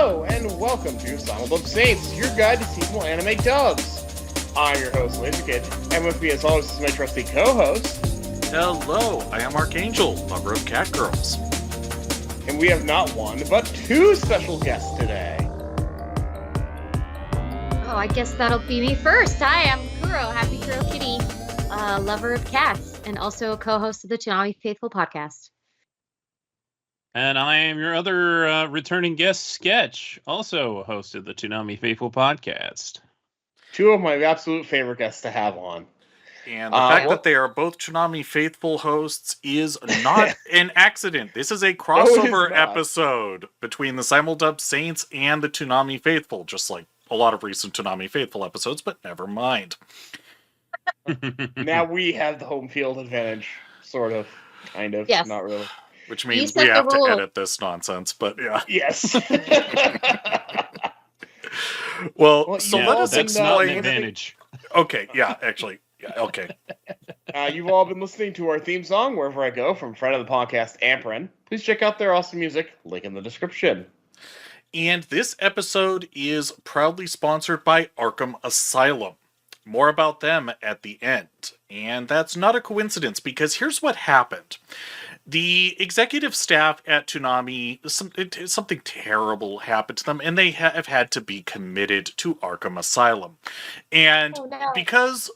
Hello, and welcome to Simuldub Saints, your guide to seasonal anime dubs. I'm your host, LaserKid, and with me as always is my trusty co-host. Hello, I am Archangel, lover of cat girls. And we have not one, but two special guests today. Oh, I guess that'll be me first. Hi, I'm Kuro, Happy Kuro Kitty, lover of cats, and also a co-host of the Toonami Faithful podcast. And I am your other returning guest, Sketch, also a host of the Toonami Faithful podcast. Two of my absolute favorite guests to have on. And the fact that they are both Toonami Faithful hosts is not an accident. This is a crossover episode between the Simuldub Saints and the Toonami Faithful, just like a lot of recent Toonami Faithful episodes, but never mind. Now we have the home field advantage, sort of, kind of, yes. Not really. Which means we have to edit this nonsense, but yeah. Yes. well, so let us that's not an explain. advantage. Okay, yeah, actually. Yeah, okay. You've all been listening to our theme song, Wherever I Go, from friend of the podcast, Ampren. Please check out their awesome music, link in the description. And this episode is proudly sponsored by Arkham Asylum. More about them at the end. And that's not a coincidence, because here's what happened. The executive staff at Toonami, something terrible happened to them, and they have had to be committed to Arkham Asylum. And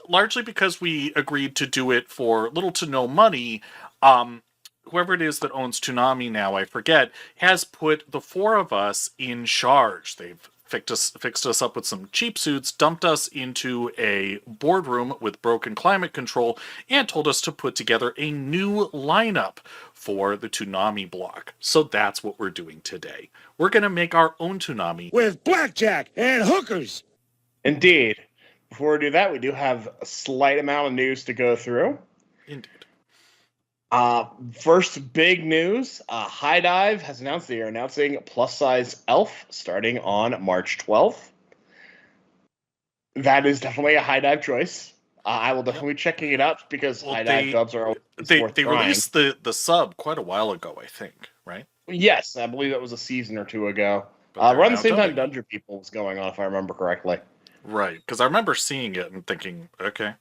largely because we agreed to do it for little to no money, whoever it is that owns Toonami now, I forget, has put the four of us in charge. They've fixed us up with some cheap suits, dumped us into a boardroom with broken climate control, and told us to put together a new lineup for the Toonami block. So that's what we're doing today. We're going to make our own Toonami. With blackjack and hookers! Indeed. Before we do that, we do have a slight amount of news to go through. Indeed. First big news, Hidive has announced they are announcing plus-size Elf starting on March 12th. That is definitely a Hidive choice. I will definitely be checking it out because Hidive dubs are always worth They trying. released the sub quite a while ago, I think, right? Yes, I believe that was a season or two ago. But around the same time Dungeon People was going on, if I remember correctly. Right, because I remember seeing it and thinking, okay.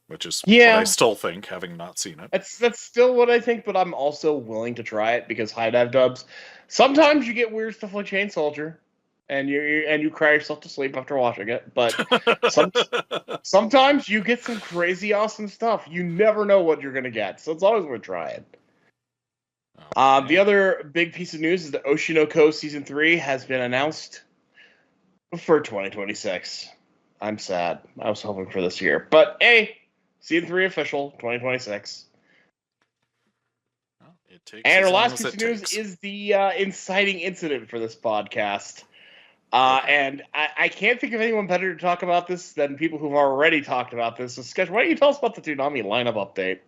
Which is what Yeah. I still think, having not seen it. That's still what I think, but I'm also willing to try it because Hidive dubs. Sometimes you get weird stuff like Chain Soldier, and you cry yourself to sleep after watching it. But sometimes you get some crazy awesome stuff. You never know what you're gonna get, so it's always worth trying. Okay. The other big piece of news is that Oshi No Ko Season 3 has been announced for 2026. I'm sad. I was hoping for this year, but hey. Season 3 official, 2026. Well, it takes and our as long last as piece it of news takes. is the inciting incident for this podcast. And I can't think of anyone better to talk about this than people who've already talked about this. So, Sketch, why don't you tell us about the Toonami lineup update?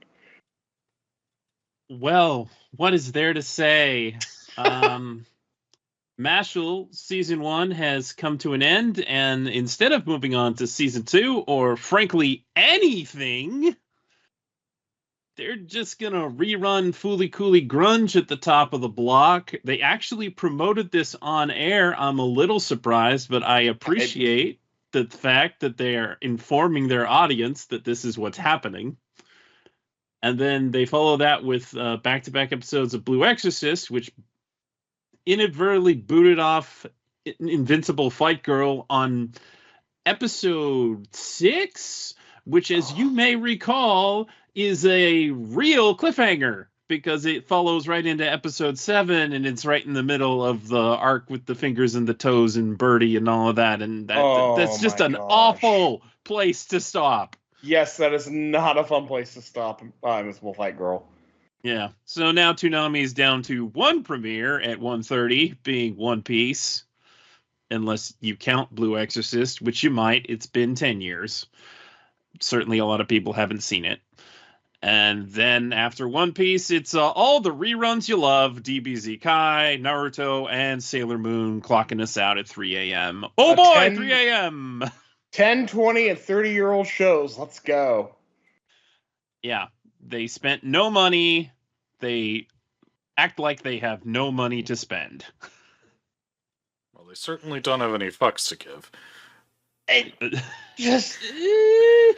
Well, what is there to say? Mashal Season 1 has come to an end, and instead of moving on to Season 2, or frankly, anything, they're just going to rerun Fooly Cooly Grunge at the top of the block. They actually promoted this on air. I'm a little surprised, but I appreciate the fact that they are informing their audience that this is what's happening. And then they follow that with back-to-back episodes of Blue Exorcist, which inadvertently booted off Invincible Fight Girl on episode 6, which, as you may recall, is a real cliffhanger because it follows right into episode 7, and it's right in the middle of the arc with the fingers and the toes and Birdie and all of that, and that's just an awful place to stop. Yes, that is not a fun place to stop. Invincible Fight Girl. Yeah, so now Toonami is down to one premiere at 1:30, being One Piece, unless you count Blue Exorcist, which you might. It's been 10 years. Certainly a lot of people haven't seen it. And then after One Piece, it's all the reruns you love, DBZ Kai, Naruto, and Sailor Moon clocking us out at 3 a.m. Oh boy, 3 a.m. 10, 20, and 30-year-old shows. Let's go. Yeah. They spent no money. They act like they have no money to spend. they certainly don't have any fucks to give.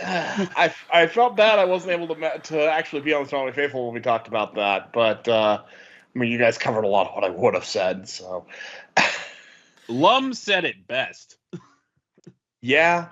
I felt bad I wasn't able to actually be on the Toonami Faithful when we talked about that, but I mean, you guys covered a lot of what I would have said, so. Lum said it best. Yeah.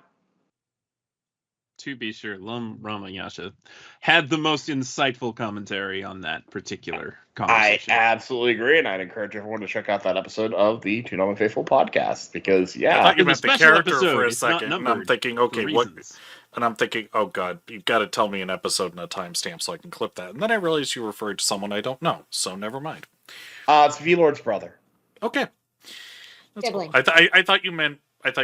To be sure, Lum Ramayasha had the most insightful commentary on that particular conversation. I absolutely agree, and I'd encourage everyone to check out that episode of the Toonami Faithful podcast, because, I thought you It's a meant the special character episode. for a It's not second, and I'm numbered thinking, for okay, what? reasons. And I'm thinking, oh god, you've got to tell me an episode and a timestamp so I can clip that. And then I realized you referred to someone I don't know, so never mind. it's V-Lord's brother. Okay, that's cool. Sibling. I thought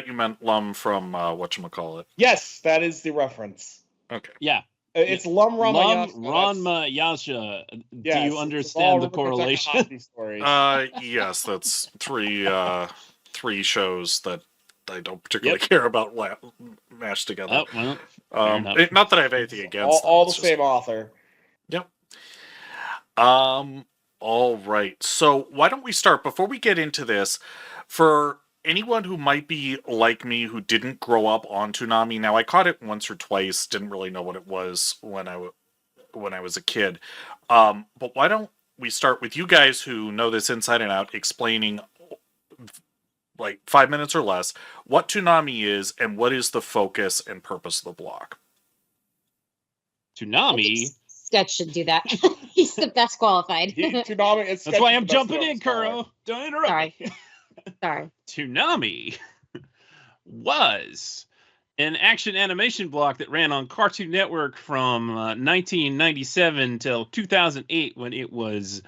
you meant Lum from whatchamacallit. Yes, that is the reference. Okay. Yeah. It's Lum Ramayasha. Ramayasha. Yes, Do you it's understand all the Rupert correlation? Takahashi stories. Yes, that's three shows that I don't particularly care about mashed together. Oh, well, fair enough. Not that I have anything against all them, the it's same author. Yep. All right. So why don't we start, before we get into this, for anyone who might be like me who didn't grow up on Toonami. Now, I caught it once or twice, didn't really know what it was when I was a kid. But why don't we start with you guys who know this inside and out, explaining, like 5 minutes or less, what Toonami is and what is the focus and purpose of the block. Toonami. Sketch should do that. He's the best qualified. Toonami. That's why I'm jumping in, Kuro. Don't interrupt. Sorry. me. Sorry. Toonami was an action animation block that ran on Cartoon Network from 1997 till 2008, when it was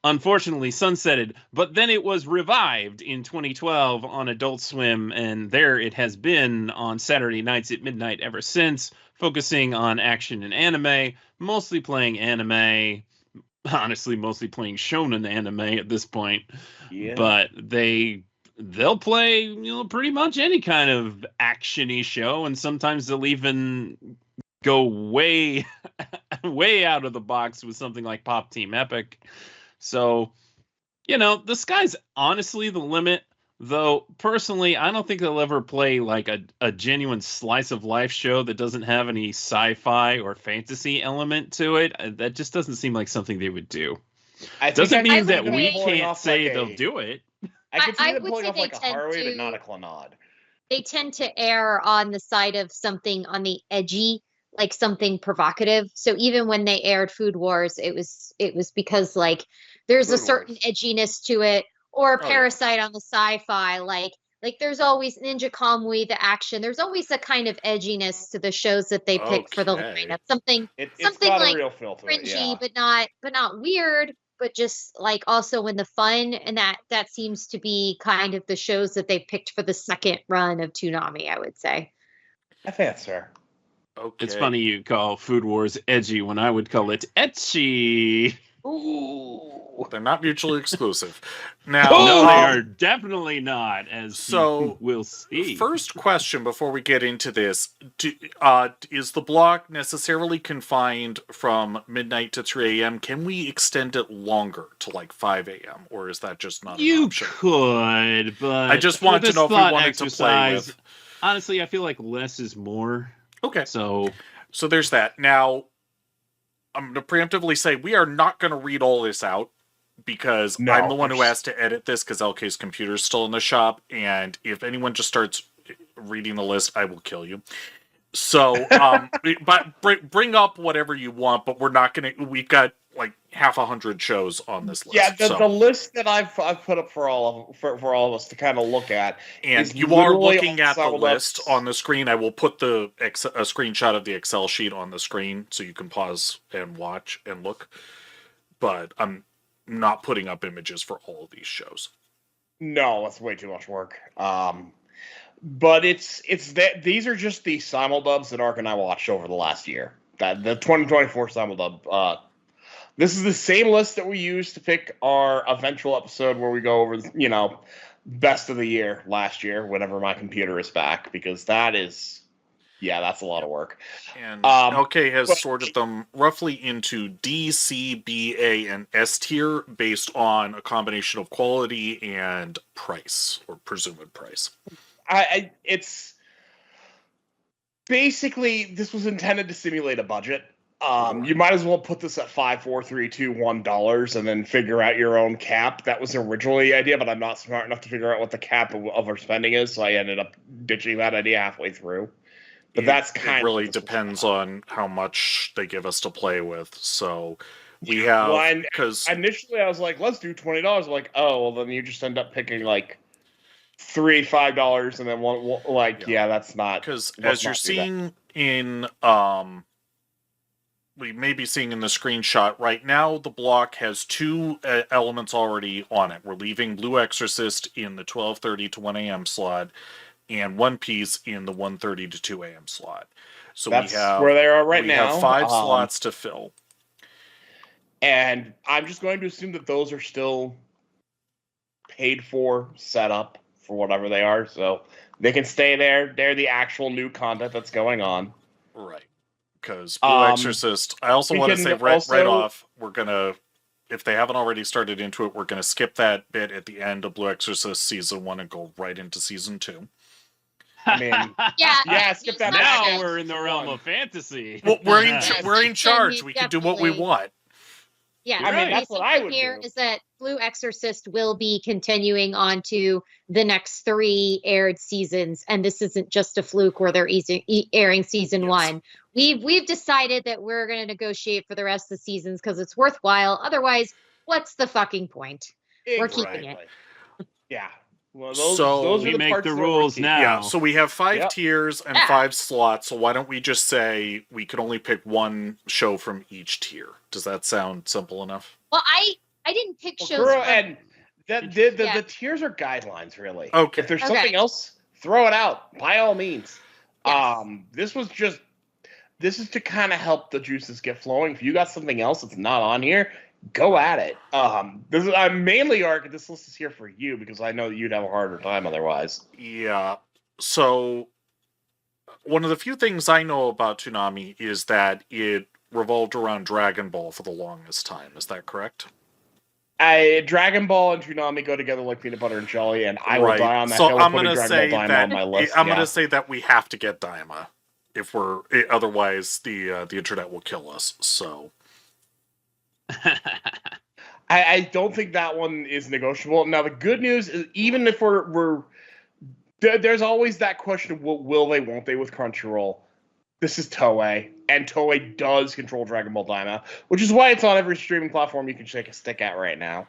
unfortunately sunsetted. But then it was revived in 2012 on Adult Swim, and there it has been on Saturday nights at midnight ever since, focusing on action and anime, mostly playing anime. Honestly, mostly playing shonen anime at this point. Yeah. But they'll play, pretty much any kind of action-y show, and sometimes they'll even go way out of the box with something like Pop Team Epic. So, the sky's honestly the limit. Though, personally, I don't think they'll ever play like a genuine slice of life show that doesn't have any sci-fi or fantasy element to it. That just doesn't seem like something they would do. Doesn't mean that we can't say they'll do it. I could see I them would pulling say off like a they tend Haruhi, but to- not a Clannad. They tend to err on the side of something on the edgy, like something provocative. So even when they aired Food Wars, it was because like there's a Food certain Wars. edginess to it, or yeah. Parasite on the sci-fi, like there's always Ninja Kamui, the action. There's always a kind of edginess to the shows that they pick for the Okay. lineup. Something It's something got like a real feel to it, cringy, yeah. but not weird, but just like also in the fun, and that seems to be kind of the shows that they picked for the second run of Toonami, I would say. I think that's fair. Okay. It's funny you call Food Wars edgy when I would call it etchy. Ooh. They're not mutually exclusive. Now, No, they are definitely not, as So, we'll see. First question before we get into this. Is the block necessarily confined from midnight to 3 a.m.? Can we extend it longer to like 5 a.m.? Or is that just not an You option? could, but I just with wanted to this know if we thought wanted to play exercise, with... Honestly, I feel like less is more. Okay, So so there's that. Now, I'm going to preemptively say we are not going to read all this out, because No, I'm the one who there's- has to edit this because LK's computer's still in the shop, and if anyone just starts reading the list, I will kill you. So, but bring up whatever you want, but we're not going to, we've got like half 100 shows on this list. Yeah, the so. list that I've put up for all of us to kind of look at, And is you are literally looking all at the Simuldub's- list on the screen. I will put a screenshot of the Excel sheet on the screen so you can pause and watch and look. But I'm not putting up images for all of these shows. No, that's way too much work. But it's that these are just the Simuldubs that Ark and I watched over the last year. That the 2024 Simuldub. This is the same list that we used to pick our eventual episode where we go over, best of the year last year, whenever my computer is back, because that is Yeah, that's a lot of work. And Um, LK has but- sorted them roughly into D, C, B, A, and S tier based on a combination of quality and price, or presumed price. It's basically, this was intended to simulate a budget. You might as well put this at $5, $4, $3, $2, $1 and then figure out your own cap. That was originally the idea, but I'm not smart enough to figure out what the cap of our spending is, so I ended up ditching that idea halfway through. But that's kind it really of depends on how much they give us to play with. So we have, because initially I was like, let's do $20. I'm like, oh, well, then you just end up picking like $3, $5, and then one like, yeah, that's not, because let's as you're not do that. seeing in we may be seeing in the screenshot right now, the block has two elements already on it. We're leaving Blue Exorcist in the 12:30 to 1 a.m. slot, and One Piece in the 1:30 to 2 a.m. slot. So That's we have where they are right we now. have 5 slots to fill. And I'm just going to assume that those are still paid for, set up for whatever they are, so they can stay there. They're the actual new content that's going on. Right. Because Blue Exorcist, I also we want to can say right also- off, we're going to, if they haven't already started into it, we're going to skip that bit at the end of Blue Exorcist Season 1 and go right into Season 2. I mean, yeah, skip that. Now we're in the realm of fantasy. Well, we're in Yes, charge. then We can do what we definitely- want. Yeah, I mean, that's what I would here do. is that Blue Exorcist will be continuing on to the next 3 aired seasons, and this isn't just a fluke where they're airing season Yes. 1. We've decided that we're going to negotiate for the rest of the seasons because it's worthwhile. Otherwise, what's the fucking point? We're keeping it. Yeah. Well, So those are we the make parts the that we're rules keeping. now. Yeah, so we have 5 Yep. tiers and Yeah. 5 slots, so why don't we just say we can only pick one show from each tier? Does that sound simple enough? Well, I didn't pick Well, shows. Kuro, from- and the tiers are guidelines, really. Okay. If there's Okay. something else, throw it out by all means. Yes. This is to kind of help the juices get flowing. If you got something else that's not on here, go at it. This is I'm mainly this list is here for you because I know that you'd have a harder time otherwise. Yeah. So one of the few things I know about Toonami is that it revolved around Dragon Ball for the longest time. Is that correct? Dragon Ball and Toonami go together like peanut butter and jelly, and I will Right. die on that So hill I'm putting gonna Dragon say Ball Daima that on my list. I'm yeah. gonna say that we have to get Daima if otherwise the internet will kill us. So I don't think that one is negotiable. Now the good news is, even if there's always that question of will they, won't they with Crunchyroll. This is Toei, and Toei does control Dragon Ball Daima, which is why it's on every streaming platform you can shake a stick at right now.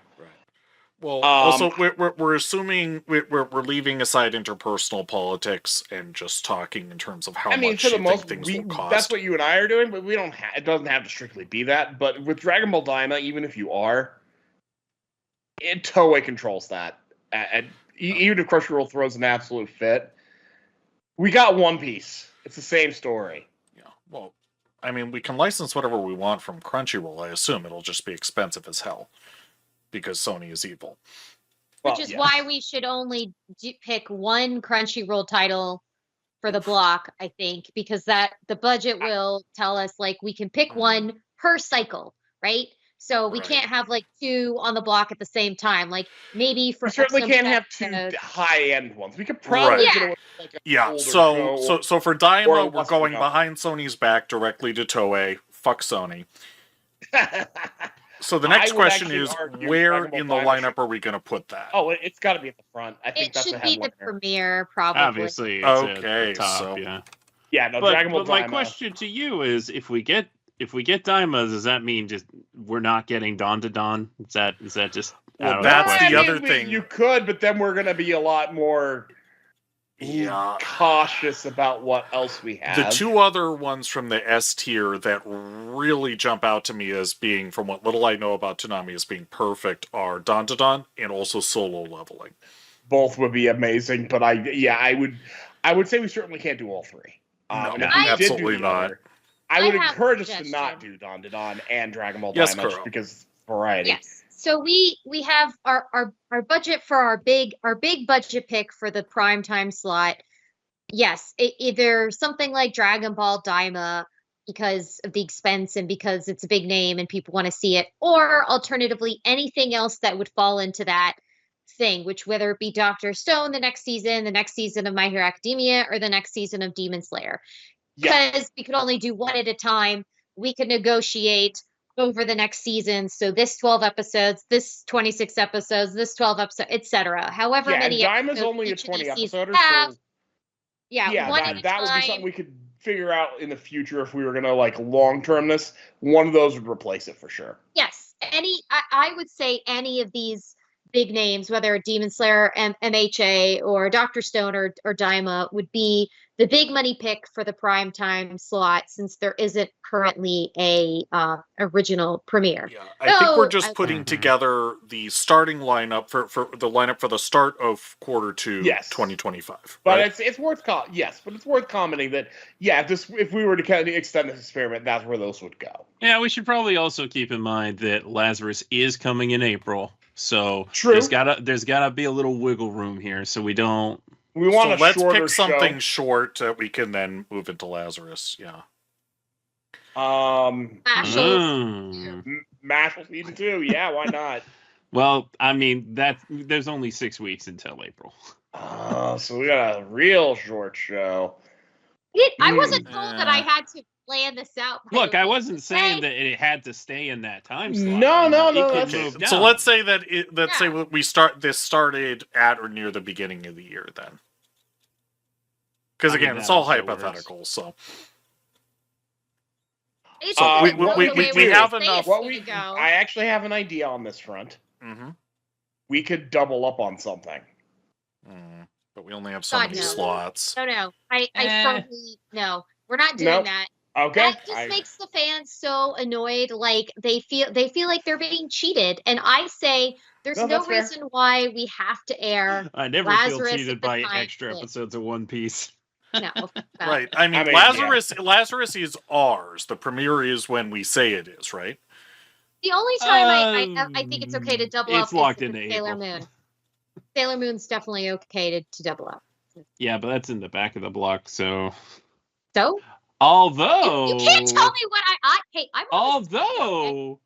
well, also we're assuming we're leaving aside interpersonal politics and just talking in terms of how I mean, much for the you most, think things will cost. that's what you and I are doing, but we don't. It doesn't have to strictly be that. But with Dragon Ball Daima, even if you are, Toei controls that. Even if Crunchyroll throws an absolute fit, we got One Piece. It's the same story. Yeah. Well, I mean, we can license whatever we want from Crunchyroll. I assume it'll just be expensive as hell because Sony is evil. which is why we should only pick one Crunchyroll title for the block, I think, because that the budget will tell us like we can pick one per cycle, right? So we can't have like 2 on the block at the same time. Like maybe for We certainly some can't have 2 high-end ones. We could probably get away with like an older show. So for or Daima, we're less going enough. behind Sony's back directly to Toei. Fuck Sony. So the next I would question actually is, argue where Dragon Ball in the Daima lineup are we going to put that? Oh, it's got to be at the front. I think it that's should a be the headliner. premiere, probably. Obviously, it's Okay, at the top, so- yeah. Yeah, no, But Dragon Ball my Daima. question to you is, if we get Daima, does that mean just we're not getting Dawn to Dawn? Is that just Well, out of that's the the question? other thing. You could, but then we're going to be a lot more Yeah. cautious about what else we have. The 2 other ones from the S tier that really jump out to me as being, from what little I know about Toonami, as being perfect are Don to Don and also Solo Leveling. Both would be amazing, but I would say we certainly can't do all 3. No, and if we did do absolutely the not. other, I would have a encourage us to suggestion. not do Don to Don and Dragon Ball Yes, Daima Kuro. just because variety. Yes. So we have our budget for our big budget pick for the prime time slot yes, either something like Dragon Ball Daima because of the expense and because it's a big name and people want to see it, or alternatively anything else that would fall into that thing, which whether it be Doctor Stone the next season of My Hero Academia, or the next season of Demon Slayer. Yeah. Because we could only do one at a time, we could negotiate over the next season. So this 12 episodes, this 26 episodes, this 12 episodes, etc. However Yeah, many and Daima's episodes only a each of these 20 seasons episoder, have. so Yeah, one at a that would be time. something we could figure out in the future if we were gonna like long term this. One of those would replace it for sure. Yes, I would say any of these big names, whether Demon Slayer, MHA, or Doctor Stone, or Daima, would be the big money pick for the prime time slot, since there isn't currently a original premiere. Yeah, I think we're So, just putting together the starting lineup for the lineup for the start of Q2 Yes. 2025. But right? it's worth but it's worth commenting that if we were to kind of extend this experiment, that's where those would go. Yeah, we should probably also keep in mind that Lazarus is coming in April, so True. there's gotta be a little wiggle room here, so we don't. We want So a let's shorter pick something show. short that we can then move into Lazarus. Yeah. Mashal season 2. Yeah, why not? Well, I mean there's only 6 weeks until April. So we got a real short show. I wasn't told that I had to plan this out. Look, I wasn't saying that it had to stay in that time slot. No, It could okay. move down. So let's say that we started at or near the beginning of the year then. Because again, it's all hypothetical, so It's So okay, we have enough. I actually have an idea on this front. Mm-hmm. We could double up on something. But we only have so God, many no. slots. No. I firmly no. We're not doing Nope. that. Okay. That just makes the fans so annoyed. Like they feel like they're being cheated. And I say there's No, no that's fair. reason why we have to air I never Lazarus feel cheated at the by time extra slip. episodes of One Piece. No. Right. I mean, Lazarus is ours. The premiere is when we say it is, right? The only time I think it's okay to double it's up locked is into Sailor April. Moon. Sailor Moon's definitely okay to double up. Yeah, but that's in the back of the block, so. So? Although You can't tell me what hey, I'm although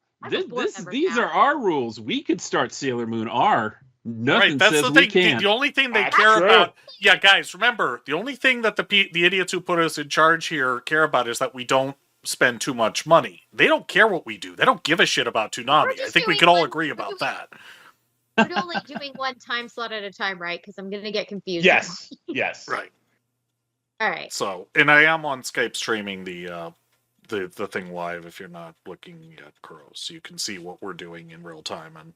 these are our rules. We could start Sailor Moon R. Nothing right, that's says the we thing. can't. The only thing they That's care true. about, yeah, guys, remember, the only thing that the idiots who put us in charge here care about is that we don't spend too much money. They don't care what we do. They don't give a shit about Toonami. I think we can all agree about that. We're only doing one time slot at a time, right? Because I'm gonna get confused. Yes. Right. All right. So, and I am on Skype streaming the thing live if you're not looking at Kuro, so you can see what we're doing in real time and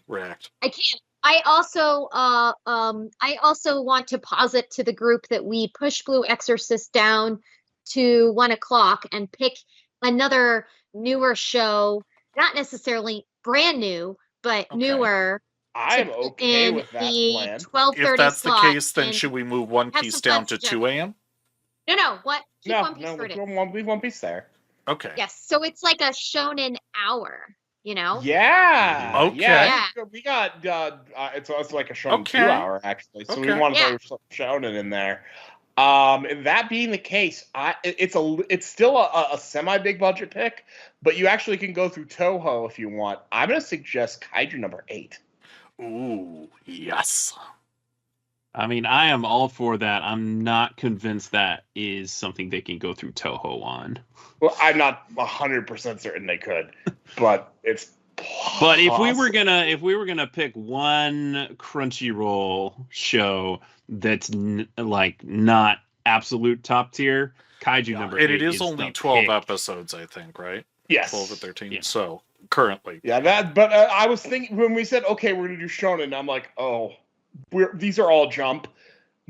react. I can. I also want to posit to the group that we push Blue Exorcist down to 1:00 and pick another newer show, not necessarily brand new, but newer. I'm okay with that plan. 12:30 If that's the slot, case, then should we move One have Piece some down fun to 2 a.m.? No. What? Keep No, One Piece for it. leave One Piece there. Okay. Yes. So it's like a shonen hour. You know? Yeah. Okay. Yeah. We got it's like a shonen 2 hour actually. So we want to throw shonen in there. That being the case, it's still a semi big budget pick, but you actually can go through Toho if you want. I'm gonna suggest Kaiju number 8. Ooh, yes. I mean, I am all for that. I'm not convinced that is something they can go through Toho on. Well, I'm not 100% certain they could, but it's possible. But if we were gonna pick one Crunchyroll show that's not absolute top tier, Kaiju number 8 it is only the 12 pick. episodes, I think, right? Yes. 12 or 13. Yeah. So currently, but I was thinking when we said okay, we're gonna do shonen, I'm like, oh, these are all jump.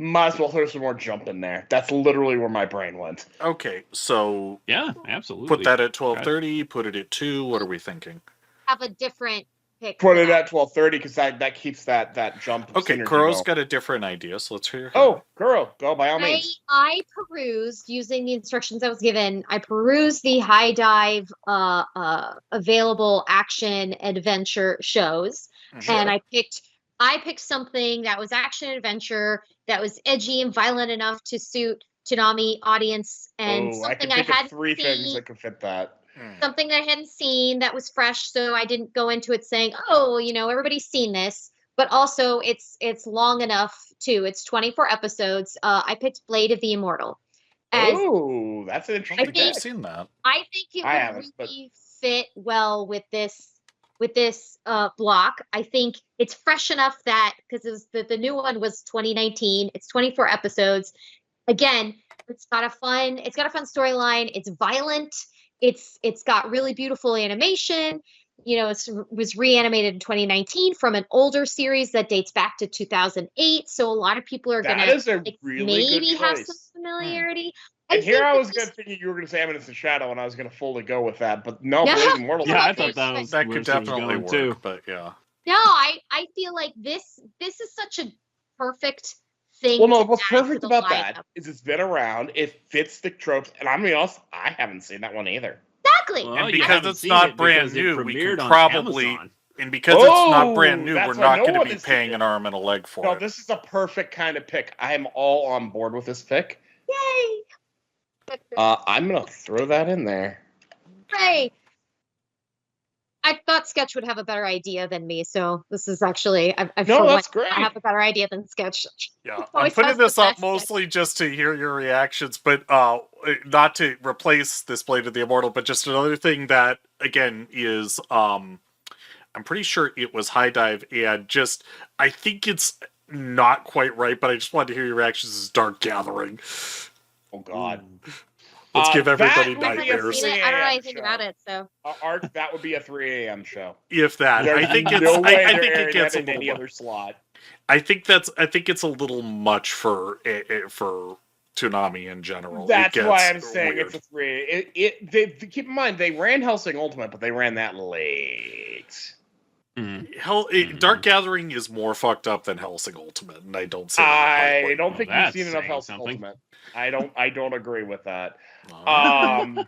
Might as well throw some more jump in there. That's literally where my brain went. okay. So Yeah, absolutely. put that at 12:30. Put it at 2. What are we thinking? Have a different pick. Put it at 12:30 because that keeps that jump. Okay, synergy Kuro's going. got a different idea, so let's hear her. Oh, Kuro, go by all means. I perused using the instructions I was given. I perused the Hidive available action adventure shows, and I picked I picked something that was action adventure, that was edgy and violent enough to suit Toonami audience, and Oh, I something can think of hadn't 3 things seen. that could fit that. Something I hadn't seen that was fresh, so I didn't go into it saying, "Oh, everybody's seen this." But also, it's long enough too. It's 24 episodes. I picked Blade of the Immortal. As Oh, that's an I interesting don't think I've pick. seen that. I think it I would haven't, but- really fit well with this block. I think it's fresh enough that because the new one was 2019. It's 24 episodes. Again, it's got a fun storyline. It's violent. It's got really beautiful animation. It was reanimated in 2019 from an older series that dates back to 2008. So a lot of people are That gonna is a really maybe good have some choice. familiarity. And here I was this going to think you were going to say Eminence in Shadow, and I was going to fully go with that. But no, Yeah. Blade Immortal. Yeah, I Okay, thought that was That where could she was definitely going, work, too. but yeah. No, I feel like this is such a perfect thing. Well, no, to what's add to perfect the about lineup. that is it's been around. It fits the tropes, and I'm going to be honest, I haven't seen that one either. Exactly. Well, And you because haven't it's seen not it brand because it new, we can premiered on probably- Amazon. And because it's not Oh, brand new, we're that's why not no going to one be has seen paying it. an arm and a leg for No, it. this is a perfect kind of pick. I am all on board with this pick. Yay! I'm going to throw that in there. Hooray! I thought Sketch would have a better idea than me, so this is actually I've No, for that's once, great. I have a better idea than Sketch. Yeah, I'm Always putting has the this up best mostly just to hear your reactions, but not to replace this Blade of the Immortal, but just another thing that, again, is, I'm pretty sure it was Hidive, and just, I think it's not quite right, but I just wanted to hear your reactions, is Dark Gathering. Oh, God. Let's give everybody that would be a nightmares. 3 I don't know a.m. anything show. about it, so Art, that would be a 3 a.m. show. If that. There's I think it's, no way I they're think it airing gets that a in little any much. other slot. I think it's a little much for Toonami in general. That's It why gets I'm saying weird. it's a 3. Keep in mind, they ran Hellsing Ultimate, but they ran that late. Dark Gathering is more fucked up than Helsing Ultimate, and I don't say that I lightly. don't think Well, you've seen that's enough saying Hellsing something. Ultimate. I don't agree with that. Uh,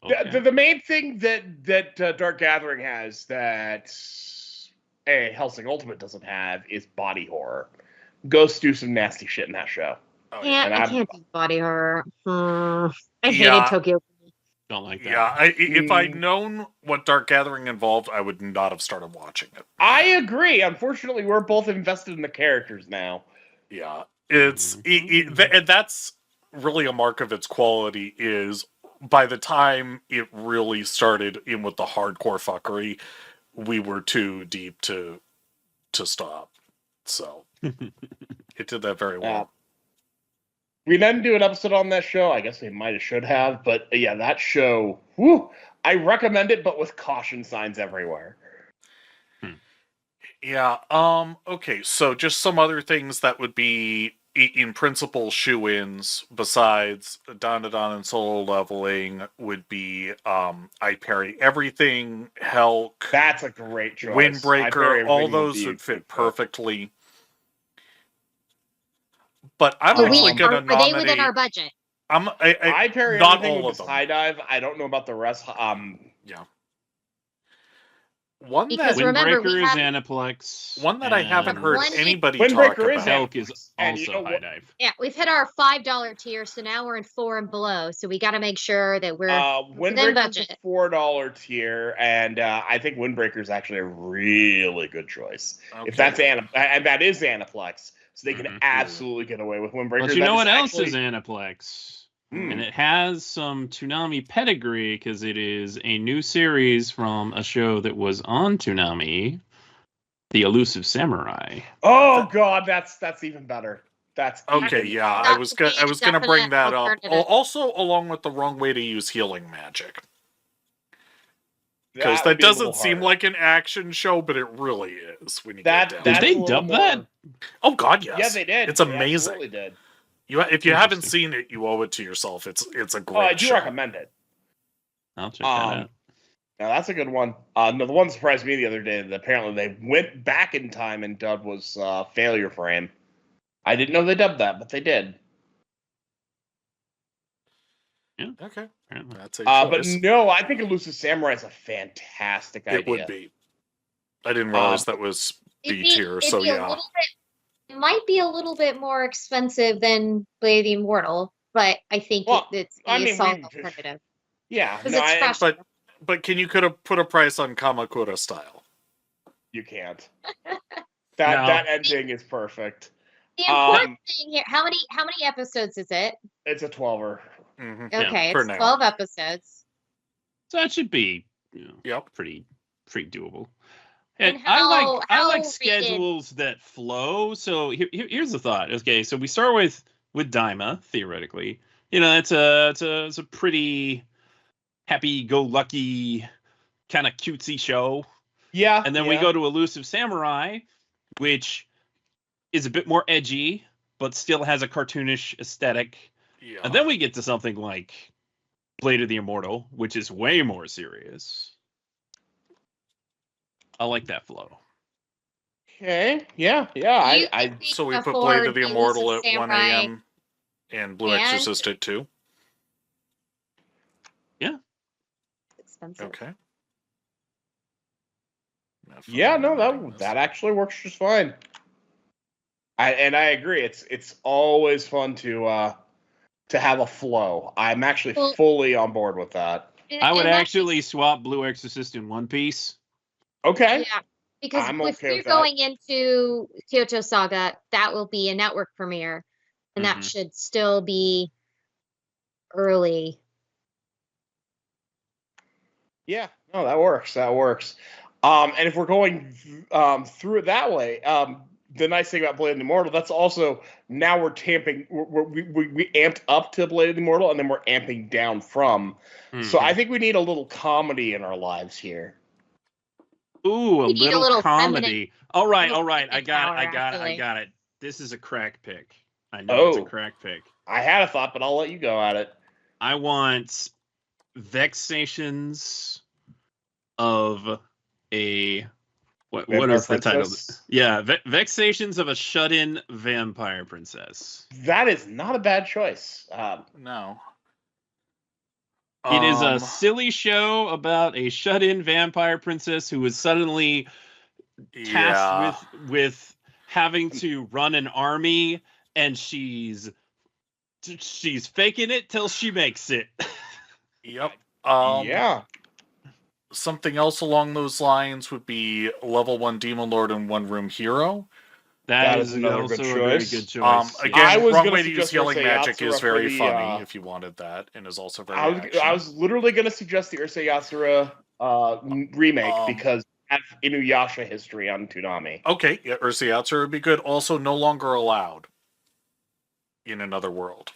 Okay. The main thing that Dark Gathering has that Hellsing Ultimate doesn't have is body horror. Ghosts do some nasty shit in that show. oh, yeah. And I I'm- can't do body horror. I Yeah. hated Tokyo. Don't like that. Yeah, if I'd known what Dark Gathering involved, I would not have started watching it. I agree. Unfortunately, we're both invested in the characters now. Yeah, it's and that's really a mark of its quality. Is by the time it really started in with the hardcore fuckery, we were too deep to stop. So it did that very well. We didn't do an episode on that show. I guess we might have should have, but yeah, that show. Whew, I recommend it, but with caution signs everywhere. Yeah. Okay. So just some other things that would be in principle shoe-ins besides Dandadan and solo leveling would be I Parry Everything, Helk, That's a great choice. I Windbreaker. Parry All Everything those be would a fit good pick. perfectly. But I'm Are actually going to they within nominate. our budget? I Parry not Everything all with of this them. Hidive. I don't know about the rest. Yeah. One Because that remember, we Windbreaker is have- Aniplex. one that I haven't and heard One- anybody Windbreaker talk is about. Helk is And you also know high what? dive. Yeah, we've hit our $5 tier, so now we're in 4 and below. So we got to make sure that we're within Windbreaker's budget. a $4 tier, and I think Windbreaker is actually a really good choice. Okay. If that's and that is Aniplex, so they can Mhm. absolutely get away with Windbreaker. But you know That what else actually- is Aniplex? Hmm. And it has some Toonami pedigree because it is a new series from a show that was on Toonami, The Elusive Samurai. Oh god, that's even better. That's Okay, even yeah, better. I was gonna bring that up. Alternative. Also, along with the wrong way to use healing magic, because would that be a little doesn't seem harder. like an action show, but it really is when you That- get down. Did that's to they it. a little dub that? more- Oh God, yes. Yeah, they did. It's They amazing. absolutely did. If you haven't Interesting. seen it, you owe it to yourself. It's a great Oh, I do show. recommend it. I'll check that out. Now that's a good one. No, the one that surprised me the other day that apparently they went back in time and dubbed was Failure Frame. I didn't know they dubbed that, but they did. Okay, Apparently. that's a But choice. no, I think Elusive Samurai is a fantastic idea. It would be. I didn't realize that was B tier. So yeah, it might be a little bit more expensive than Blade of the Immortal, but I think it's a solid alternative. Yeah, no, it's fresh. But could have put a price on Kamakura style? You can't. That ending is perfect. The important thing here, how many episodes is it? It's a 12er. Mm-hmm. Okay, it's 12 episodes. So that should be pretty doable. And I like schedules that flow. So here's the thought. Okay, so we start with Daima, theoretically. It's a pretty happy-go-lucky kind of cutesy show. Yeah. And then we go to Elusive Samurai, which is a bit more edgy, but still has a cartoonish aesthetic. Yeah. And then we get to something like Blade of the Immortal, which is way more serious. I like that flow. Okay. Yeah. So we put Blade of the Immortal at 1 a.m. and Blue Exorcist at 2? Yeah. Expensive. Okay. Yeah, no, that actually works just fine. I agree. It's always fun to have a flow. I'm actually fully on board with that. I would actually swap Blue Exorcist in One Piece. Okay. Yeah, because if you're going into Kyoto Saga, that will be a network premiere, and that should still be early. Yeah, no, that works. And if we're going through it that way, the nice thing about Blade of the Immortal, that's also now we're tamping. We amped up to Blade of the Immortal, and then we're amping down from. So I think we need a little comedy in our lives here. Ooh, a little comedy. All right. I got it. This is a crack pick. I know it's a crack pick. I had a thought, but I'll let you go at it. I want Vexations of a what is the title? Yeah, Vexations of a Shut-In Vampire Princess. That is not a bad choice. No. It is a silly show about a shut-in vampire princess who is suddenly tasked with having to run an army, and she's faking it till she makes it. Yep. Yeah. Something else along those lines would be Level 1 Demon Lord and One Room Hero. That is another good choice. Very good choice. Again, Wrong Way to Use Healing Magic is very funny if you wanted that, and is also very I was literally going to suggest the Urusei Yatsura remake because it has Inuyasha history on Toonami. Okay, yeah, Urusei Yatsura would be good. Also, No Longer Allowed in Another World.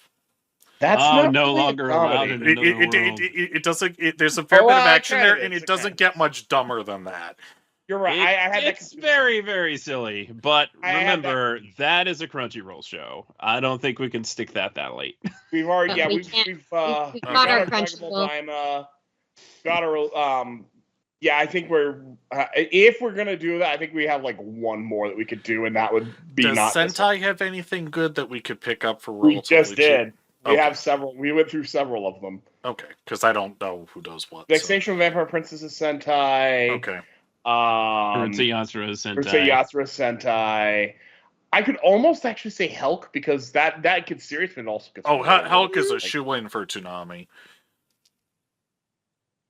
That's not no really longer allowed in another world. It doesn't. There's a fair bit of action there, and it doesn't get much dumber than that. You're right. It's very, very silly, but remember that is a Crunchyroll show. I don't think we can stick that late. We've already, we've got our Crunchyroll time. I think we're if we're gonna do that, I think we have like one more that we could do, and that would be. Does not Sentai have anything good that we could pick up for? We just did. We have several. We went through several of them. Okay, because I don't know who does what. Vexation of Vampire Princess is Sentai. Okay. Urusei Yatsura Sentai. I could almost actually say Helk because that gets serious, but it also gets. Helk is a shoe-in for Toonami.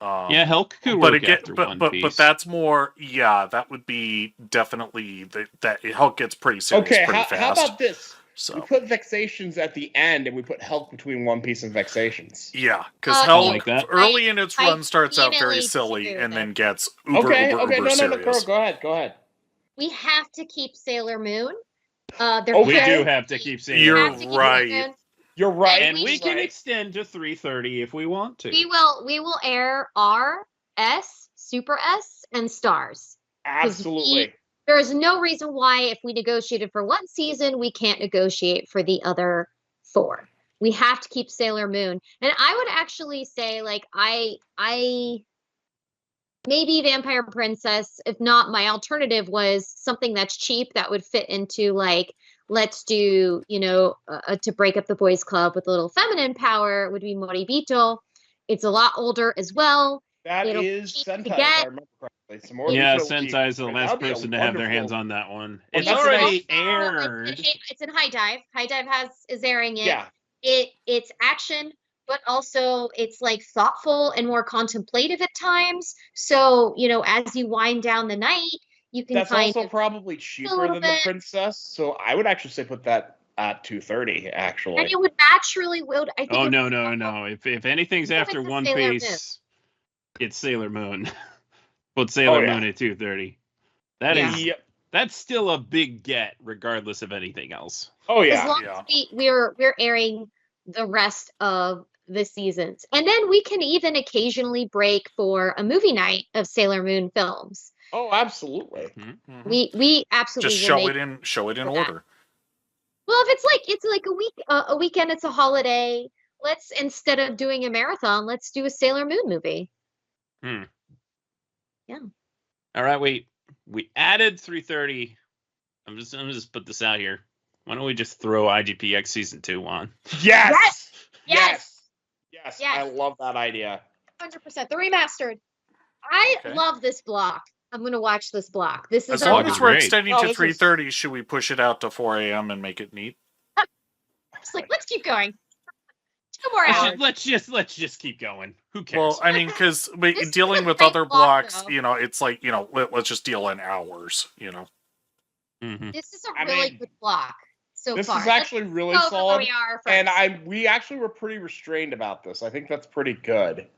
Helk could work after One Piece. But that's more. Yeah, that would be definitely that Helk gets pretty serious pretty fast. How about this? So. We put Vexations at the end, and we put Helk between One Piece and Vexations. Yeah, because Helk early in its run starts out very silly and then gets uber serious. No, go ahead. We have to keep Sailor Moon. We do have to keep Sailor Moon. You're right. You're right. And we can extend to 3:30 if we want to. We will air R, S, Super S, and Stars. Absolutely. There is no reason why, if we negotiated for one season, we can't negotiate for the other 4. We have to keep Sailor Moon. And I would actually say, like, I maybe Vampire Princess, if not, my alternative was something that's cheap that would fit into, like, let's do, to break up the boys club with a little feminine power would be Moribito. It's a lot older as well. That is Sentai, if I remember correctly. Some more Yeah, Little League. Sensei's the last That'd be a person to have their hands wonderful- on that one. Well, It's that's already also- aired. It's in Hidive. Hidive is airing it. Yeah. It's action, but also it's like thoughtful and more contemplative at times. So, as you wind down the night, you can That's kind also of probably cheaper little than the bit. Princess, so I would actually say put that at 230. Actually, and it would match really well. I think Oh it no, would- no, no! If anything's Think of after it as One Sailor Moon. Piece, it's Sailor Moon. Put Sailor yeah. Moon at 230. That Yeah. is Yep. that's still a big get, regardless of anything else. Oh as yeah. long yeah. as we're airing the rest of the seasons, and then we can even occasionally break for a movie night of Sailor Moon films. Oh, absolutely. Mhm. We absolutely Just will show make it in for that. order. Well, if it's like a weekend, it's a holiday. Let's, instead of doing a marathon, let's do a Sailor Moon movie. All right, we added 330. I'm just put this out here. Why don't we just throw IGPX season 2 on? Yes. Yes! Yes. Yes. I love that idea. 100%. The remastered. I Okay. love this block. I'm gonna watch this block. This is As long that'd as be we're great. extending Oh, to this is- 3:30, should we push it out to 4 a.m. and make it neat? just like, let's keep going. 2 more hours. Let's just keep going. Who cares? Well, I mean, because This is dealing a with great other block, blocks, though. it's like, let's just deal in hours, Mhm. This is a I really mean, good block so This far. is actually really Let's go over where solid, we are and first. we actually were pretty restrained about this. I think that's pretty good.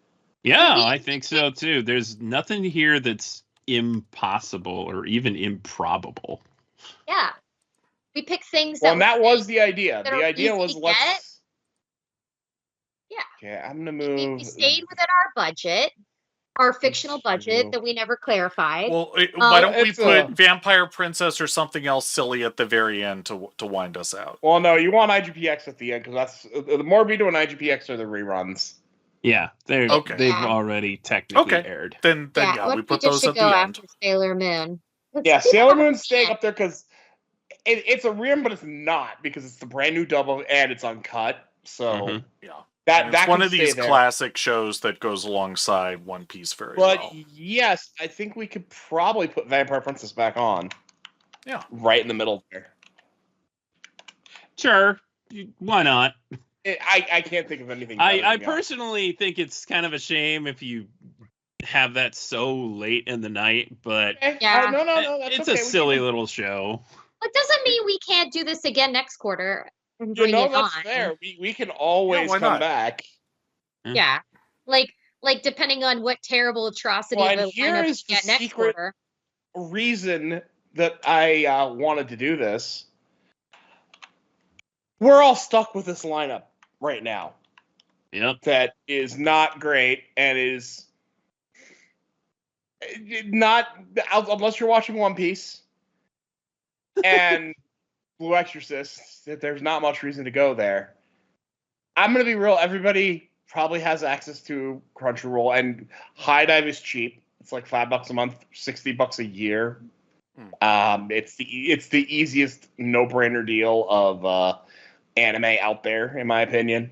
Yeah, we- I think so too. There's nothing here that's impossible or even improbable. Yeah. We pick things Well, and that we was the idea. that The are idea easy was to let's. get. Yeah. Okay, I'm gonna we move. stayed within our budget, our fictional budget that we never clarified. Well, why don't we It's put a- Vampire Princess or something else silly at the very end to wind us out? Well, no, you want IGPX at the end because that's the more we do an IGPX are the reruns. Yeah, they've Okay. already technically Okay. aired. Then yeah, what we if put just those at should go the end. after Sailor Moon. Yeah, Let's do Sailor that. Moon's staying up there because it's a rerun, but it's not because it's the brand new double and it's uncut. So Mhm. Yeah. that And it's that one can of these stay there. classic shows that goes alongside One Piece very But well. yes, I think we could probably put Vampire Princess back on. Yeah. Right in the middle there. Sure, why not? I can't think of anything. I better than that. personally think it's kind of a shame if you have that so late in the night, but Okay. Yeah. No, that's it's okay. a We silly can- little show. It doesn't mean we can't do this again next quarter and You bring know it that's on. fair. We can always why come not? back. Yeah. Like depending on what terrible atrocity Well, of and a here lineup is we the get next secret- quarter. Reason that I wanted to do this. We're all stuck with this lineup right now. Yep. That is not great and is not unless you're watching One Piece and Blue Exorcist. That there's not much reason to go there. I'm gonna be real. Everybody probably has access to Crunchyroll, and Hidive is cheap. It's like $5 a month, $60 a year. It's the easiest no-brainer deal of anime out there, in my opinion.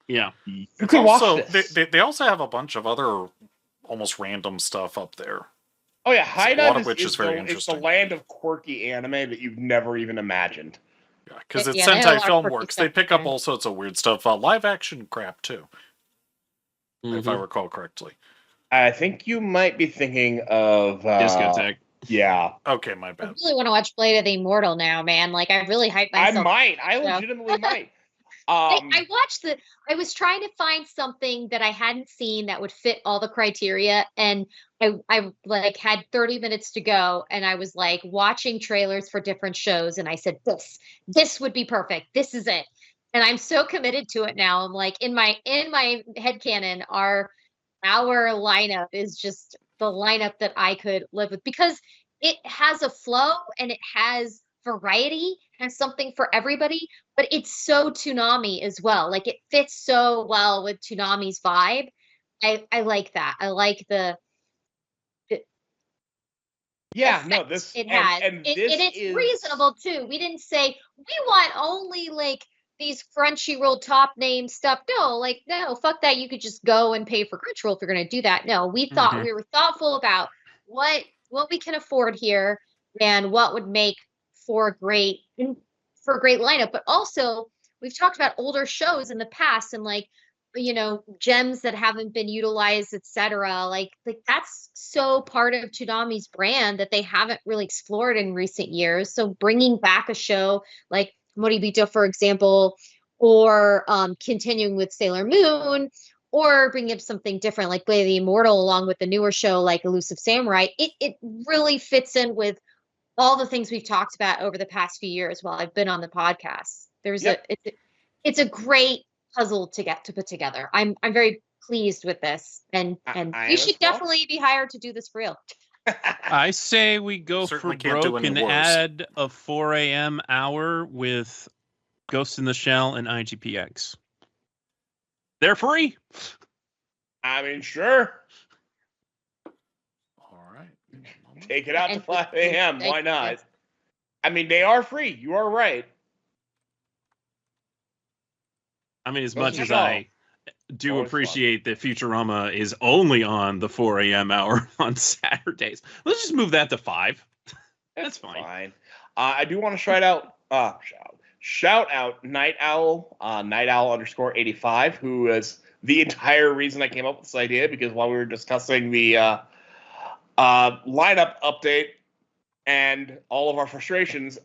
Yeah. You It's can watch also this. they also have a bunch of other almost random stuff up there. Oh yeah, a lot Hidive of which is very it's the interesting. land of quirky anime that you've never even imagined. Yeah, because it's Yeah, they have a lot Sentai of quirky Filmworks. stuff They pick up there. all sorts of weird stuff, live action crap too, if I Mhm. recall correctly. I think you might be thinking of Discotheque. Yeah, Okay, my I bad. really want to watch Blade of the Immortal now, man. Like I really hyped I myself. might. I Yeah. legitimately might. I watched I was trying to find something that I hadn't seen that would fit all the criteria, and I like had 30 minutes to go, and I was like watching trailers for different shows, and I said this would be perfect. This is it, and I'm so committed to it now. I'm like in my headcanon, our lineup is just the lineup that I could live with because it has a flow and it has variety and something for everybody, but it's so Toonami as well. Like it fits so well with Toonami's vibe. I like that. I like the yeah, effect no, this it has. and And this it's is reasonable too. We didn't say we want only like these Crunchyroll top name stuff. No, fuck that. You could just go and pay for Crunchyroll if you're going to do that. No, we thought Mhm. we were thoughtful about what we can afford here and what would make for a great lineup. But also, we've talked about older shows in the past and like, you know, gems that haven't been utilized, etc. Like that's so part of Toonami's brand that they haven't really explored in recent years. So bringing back a show like Moribito, for example, or continuing with Sailor Moon, or bringing up something different like Blade of the Immortal along with the newer show like Elusive Samurai, it really fits in with all the things we've talked about over the past few years while I've been on the podcast. It's a great puzzle to put together. I'm very pleased with this, and you should definitely be hired to do this for real. I say we go for Certainly can't do broke any and worse. add a 4 a.m. hour with Ghost in the Shell and IGPX. They're free. I mean, sure. All right. Take it out to 5 a.m. Why not? I mean, they are free. You are right. I mean, as much as I do appreciate that Futurama is only on the 4 a.m. hour on Saturdays, let's just move that to 5. That's fine. I do want to shout out Night Owl, Night Owl _85, who is the entire reason I came up with this idea, because while we were discussing the lineup update and all of our frustrations,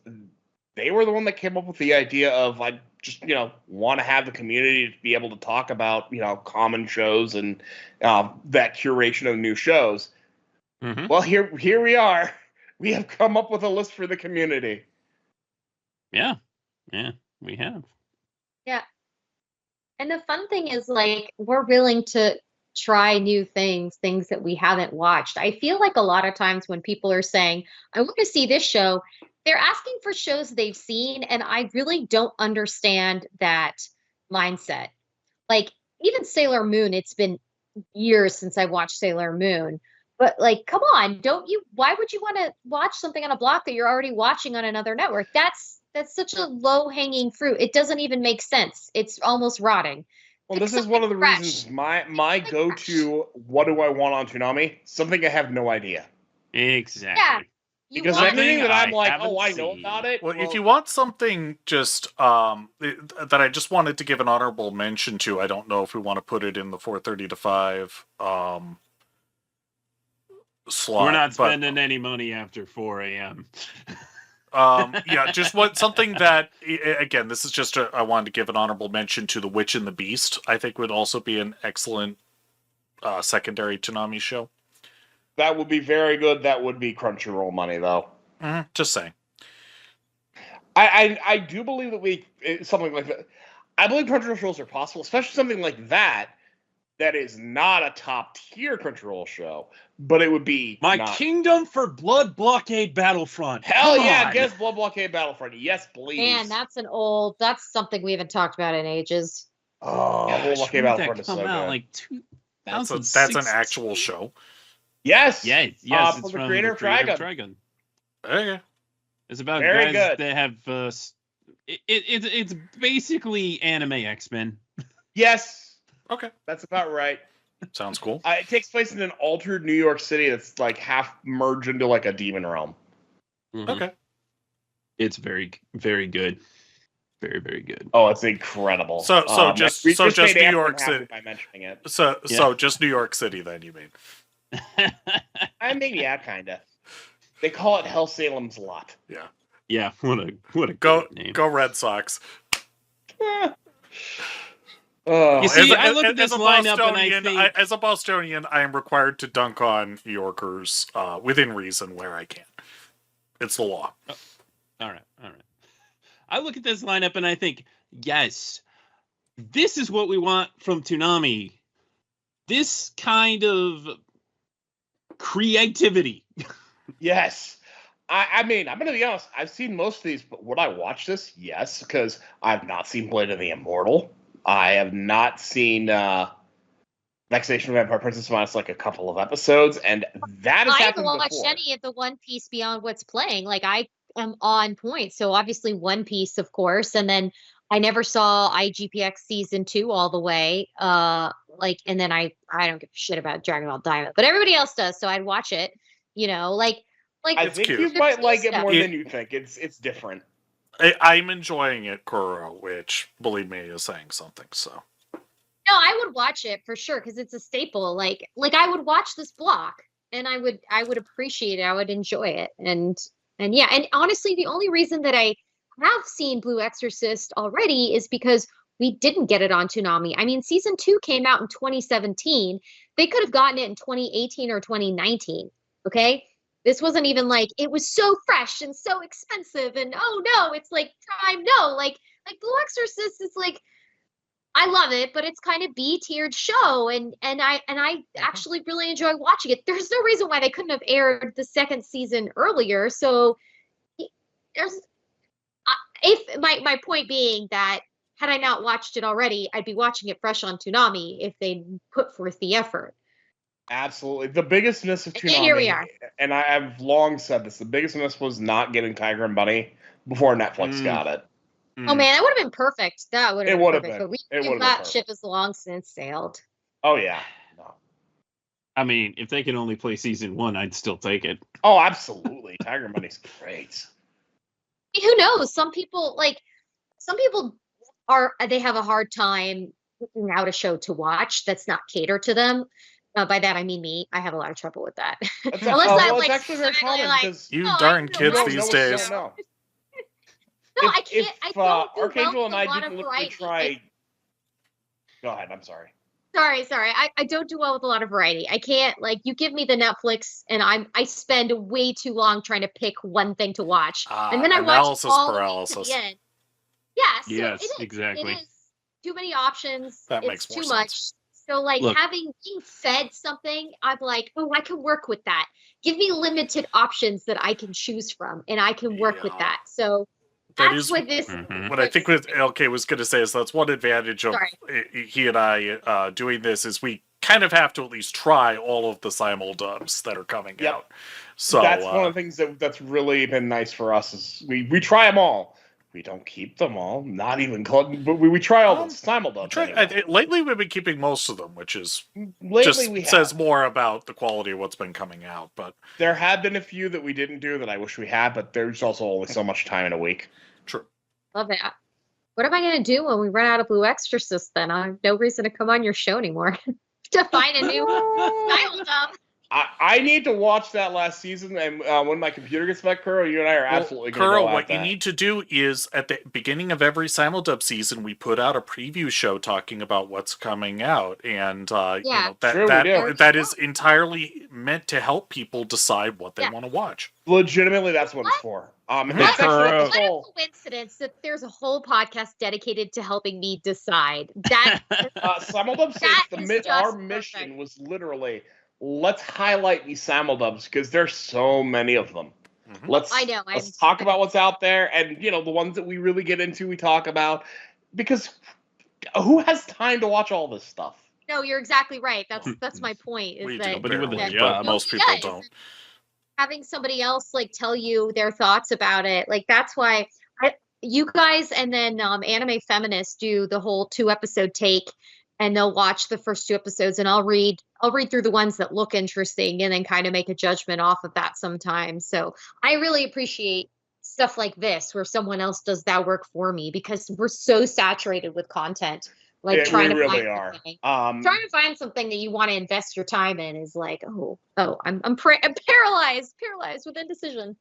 they were the one that came up with the idea of like just, you know, want to have the community to be able to talk about, you know, common shows and that curation of new shows. Mm-hmm. Well, here we are. We have come up with a list for the community. Yeah, we have. Yeah. And the fun thing is, like, we're willing to try new things that we haven't watched. I feel like a lot of times when people are saying, I want to see this show, they're asking for shows they've seen, and I really don't understand that mindset. Like, even Sailor Moon, it's been years since I watched Sailor Moon. But, like, come on, why would you want to watch something on a block that you're already watching on another network? That's such a low-hanging fruit. It doesn't even make sense. It's almost rotting. Well, this is one of the reasons my go-to, what do I want on Toonami? Something I have no idea. Exactly. Yeah. Because anything that I'm like, oh, I know about it. Well, if you want something just that I just wanted to give an honorable mention to, I don't know if we want to put it in the 4:30 to 5 slot. We're not spending any money after 4 a.m. Yeah, just something that, again, this is just I wanted to give an honorable mention to The Witch and the Beast. I think would also be an excellent secondary Toonami show. That would be very good. That would be Crunchyroll money, though. Mm-hmm. Just saying. I do believe that something like that. I believe Crunchyroll shows are possible, especially something like that is not a top tier Crunchyroll show, but it would be Kingdom for Blood Blockade Battlefront. Hell yeah, guess Blood Blockade Battlefront. Yes, please. Man, that's something we haven't talked about in ages. Oh, Blood Blockade Battlefront is so good. Like 2006. That's an actual show. Yes. Yes. From It's the creator of Trigun. Okay. It's about very guys good. that have. It's basically anime X-Men. Yes. Okay. That's about right. Sounds cool. It takes place in an altered New York City that's like half merged into like a demon realm. Mm-hmm. Okay. It's very, very good. Very, very good. Oh, it's incredible. So just New York City. By mentioning it. So just New York City then, you mean? I mean, yeah, kinda. They call it Hell Salem's Lot. Yeah. Yeah. What a Go name. Go Red Sox. You see, I look at this lineup and I think, as a Bostonian, I am required to dunk on New Yorkers within reason where I can. It's the law. Oh, all right. I look at this lineup and I think, yes, this is what we want from Toonami. This kind of creativity. Yes. I mean, I'm going to be honest. I've seen most of these, but would I watch this? Yes, because I've not seen Blade of the Immortal. I have not seen Vexation of Vampire Princess minus like a couple of episodes, and that has happened before. I haven't watched any of the One Piece beyond what's playing. Like, I am on point. So obviously One Piece, of course, and then I never saw IGPX season 2 all the way. And then I don't give a shit about Dragon Ball Diamond, but everybody else does, so I'd watch it. you know, like I It's think cute. you might like it stuff. more than you think. It's different. I'm enjoying it, Kuro, which, believe me, is saying something, so. No, I would watch it for sure because it's a staple. Like I would watch this block and I would appreciate it. I would enjoy it. And yeah, and honestly, the only reason that I have seen Blue Exorcist already is because we didn't get it on Toonami. I mean, season 2 came out in 2017. They could have gotten it in 2018 or 2019. Okay. This wasn't even like it was so fresh and so expensive, and oh no, it's like time. No, like Blue Exorcist is like, I love it, but it's kind of B-tiered show, and I actually really enjoy watching it. There's no reason why they couldn't have aired the second season earlier. So there's if my point being that had I not watched it already, I'd be watching it fresh on Toonami if they put forth the effort. Absolutely. The biggest miss of Toonami, And here we are. and I've long said this, the biggest miss was not getting Tiger and Bunny before Netflix got it. Oh man, that would have been perfect. That would have been perfect. But that ship has long since sailed. Oh yeah. No. I mean, if they could only play season 1, I'd still take it. Oh, absolutely. Tiger and Bunny's great. Who knows? Some people they have a hard time picking out a show to watch that's not catered to them. By that I mean me. I have a lot of trouble with that. It's Unless actually very common because You darn kids these days. No. I can't. I don't do Archangel and I didn't didn't literally try. Go ahead. I'm sorry. Sorry. I don't do well with a lot of variety. I can't, you give me the Netflix and I spend way too long trying to pick one thing to watch. And then I watch all paralysis. of it to the end. Yeah, so yes, it is. exactly. It is too many options. That it's makes too more much. sense. So Look. being fed something, I'm like, oh, I can work with that. Give me limited options that I can choose from, and I can work with that. So that's what this. What I think was LK was going to say is that's one advantage of he and I doing this is we kind of have to at least try all of the simuldubs that are coming out. So that's one of the things that's really been nice for us is we try them all. We don't keep them all, not even close, but we try all the simuldubs. Lately, we've been keeping most of them, which is says more about the quality of what's been coming out. But there have been a few that we didn't do that I wish we had, but there's also only so much time in a week. True. Love that. What am I going to do when we run out of Blue Exorcist? Then I have no reason to come on your show anymore to find a new simuldub. I need to watch that last season, and when my computer gets back, Kuro, you and I are absolutely going to Kuro, go at what that. you need to do is, at the beginning of every Simuldub season, we put out a preview show talking about what's coming out, and that is entirely meant to help people decide what they want to watch. Legitimately, that's what it's for. What a coincidence that there's a whole podcast dedicated to helping me decide. That Simuldub Saints, our mission was literally, let's highlight these simuldubs because there's so many of them. Let's talk about what's out there, and the ones that we really get into, we talk about, because who has time to watch all this stuff? No, you're exactly right. That's my point. But most people don't. Having somebody else tell you their thoughts about it, that's why you guys and then Anime Feminists do the whole 2-episode take. And they'll watch the first 2 episodes, and I'll read through the ones that look interesting, and then kind of make a judgment off of that sometimes. So I really appreciate stuff like this, where someone else does that work for me, because we're so saturated with content. Trying to find something that you want to invest your time in is I'm paralyzed with indecision.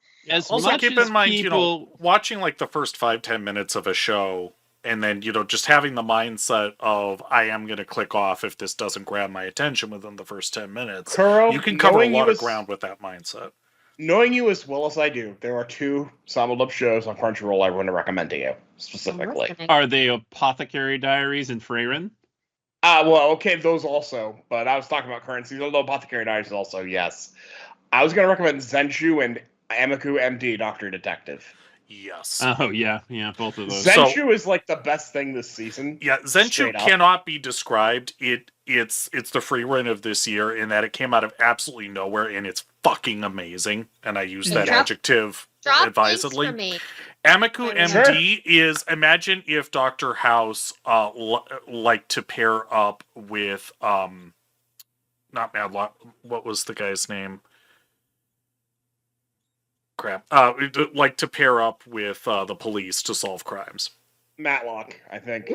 Also, keep in mind, watching the first 5-10 minutes of a show. And then, just having the mindset of, I am going to click off if this doesn't grab my attention within the first 10 minutes. Kuro, you can cover a lot of ground with that mindset. Knowing you as well as I do, there are 2 Simuldub shows on Crunchyroll I want to recommend to you, specifically. Are they Apothecary Diaries and Freyren? Those also. But I was talking about current season, although Apothecary Diaries also, yes. I was going to recommend Zenshu and Amiku MD, Doctor Detective. Yes. Oh, yeah, both of those. Zenshu is the best thing this season. Yeah, Zenshu cannot be described. It's the free run of this year in that it came out of absolutely nowhere, and it's fucking amazing. And I use that adjective advisedly. Amiku MD is, imagine if Dr. House liked to pair up with, not Madlock, what was the guy's name? crap. Like to pair up with the police to solve crimes. Matlock, I think.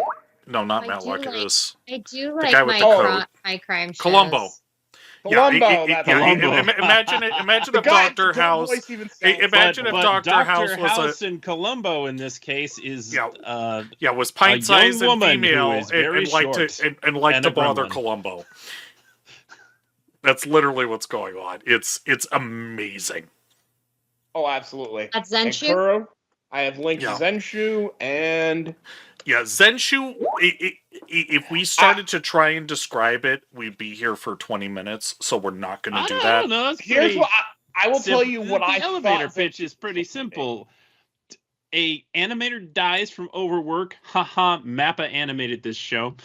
No, not I Matlock. do It like- was I do the like guy with my, the code. my crime shows. Columbo. Columbo, that's Columbo. Imagine the if guy Dr. the House. voice even sounds Imagine like if Columbo. Dr. House was House and Columbo in this case is was pint-sized and woman who female is very and liked short to like and to a bother gremlin. Columbo. That's literally what's going on. It's amazing. Oh, absolutely. That's And Zenshu. Kuro, I have linked Yeah. Zenshu and Yeah, Zenshu. If we started to try and describe it, we'd be here for 20 minutes. So we're not going to do that. No, that's here's pretty what I will tell simple. you what the I elevator thought. pitch is pretty simple. A animator dies from overwork. Haha, Mappa animated this show.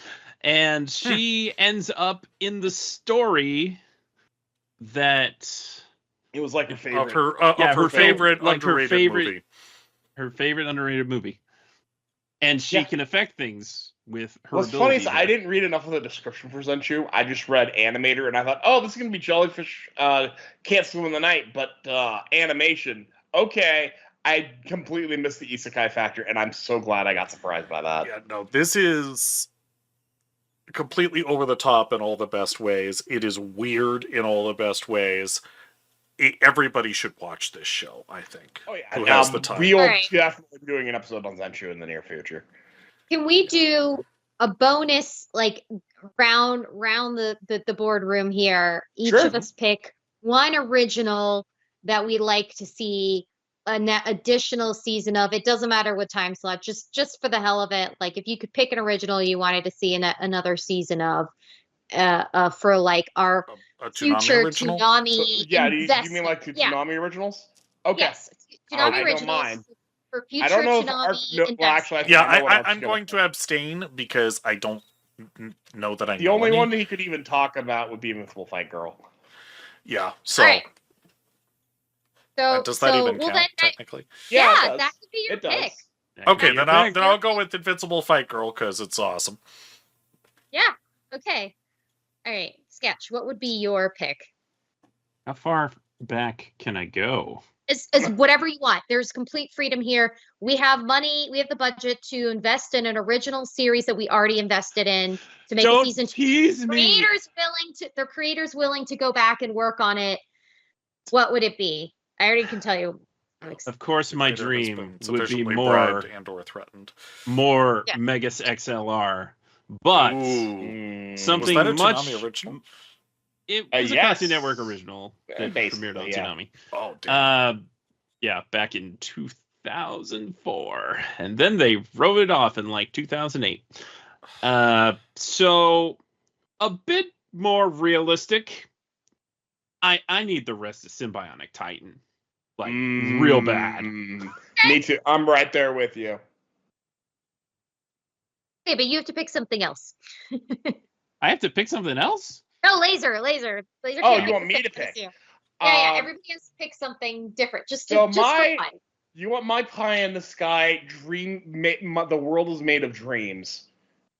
And she ends up in the story that It was like her favorite. Of her, Yeah, her favorite like her underrated favorite- movie. her favorite underrated movie. And she Yeah. can affect things with her What's ability. funny is I there. didn't read enough of the description for Zenshu. I just read animator, and I thought, oh, this is gonna be jellyfish can't swim in the night, but animation. Okay, I completely missed the isekai factor, and I'm so glad I got surprised by that. Yeah, no, this is completely over the top in all the best ways. It is weird in all the best ways. Everybody should watch this show, I think. Oh yeah, Who has the time? We'll Alright. definitely be doing an episode on Zenshu in the near future. Can we do a bonus like round the boardroom here? Each Sure. of us pick one original that we like to see an additional season of. It doesn't matter what time slot, just for the hell of it. Like if you could pick an original you wanted to see another season of, for like our A Toonami future original? Toonami. So, yeah, do you mean like the Yeah. Toonami originals? Okay. Yes, I Toonami don't originals mind. for future I don't know if Toonami. well, investment. actually, I think Yeah, I know what Ark's I'm gonna going to abstain because I don't know that I The know only any. one that he could even talk about would be Invincible Fight Girl. Yeah, so Alright. So does that even well count, then technically? yeah, it does. that could be your It does. pick. Okay, Your then pick. I'll go with Invincible Fight Girl because it's awesome. Yeah. Okay. All right. Sketch. What would be your pick? How far back can I go? As whatever you want. There's complete freedom here. We have money. We have the budget to invest in an original series that we already invested in to make a Don't season 2. tease me. Their creators willing to go back and work on it. What would it be? I already can tell you. Of course, my It has dream been would be sufficiently more bribed and or threatened. Yeah. Megas XLR, but Ooh. something Was that a much. Toonami original? It was a Yes. Cartoon Network original that Basically, premiered on yeah. Toonami. Oh, damn. Yeah, back in 2004, and then they wrote it off in like 2008. So a bit more realistic. I need the rest of Symbionic Titan, like real bad. Me too. I'm right there with you. Okay, but you have to pick something else. I have to pick something else. No, laser. Oh, can't you want pick me to something else, pick? Yeah. Everybody has to pick something different. Just So for fun. You want my pie in the sky? The world is made of dreams.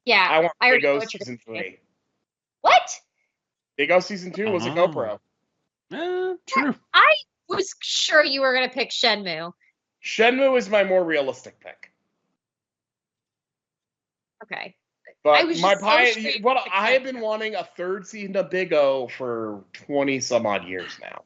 Yeah. I want I already Big know O what you're season gonna say. 3. What? Big O season 2 was a Oh. GoPro. True. I was sure you were gonna pick Shenmue. Shenmue is my more realistic pick. Okay. But I was my just so pie, straight what with the I have question. been wanting a third season of Big O for 20 some odd years now.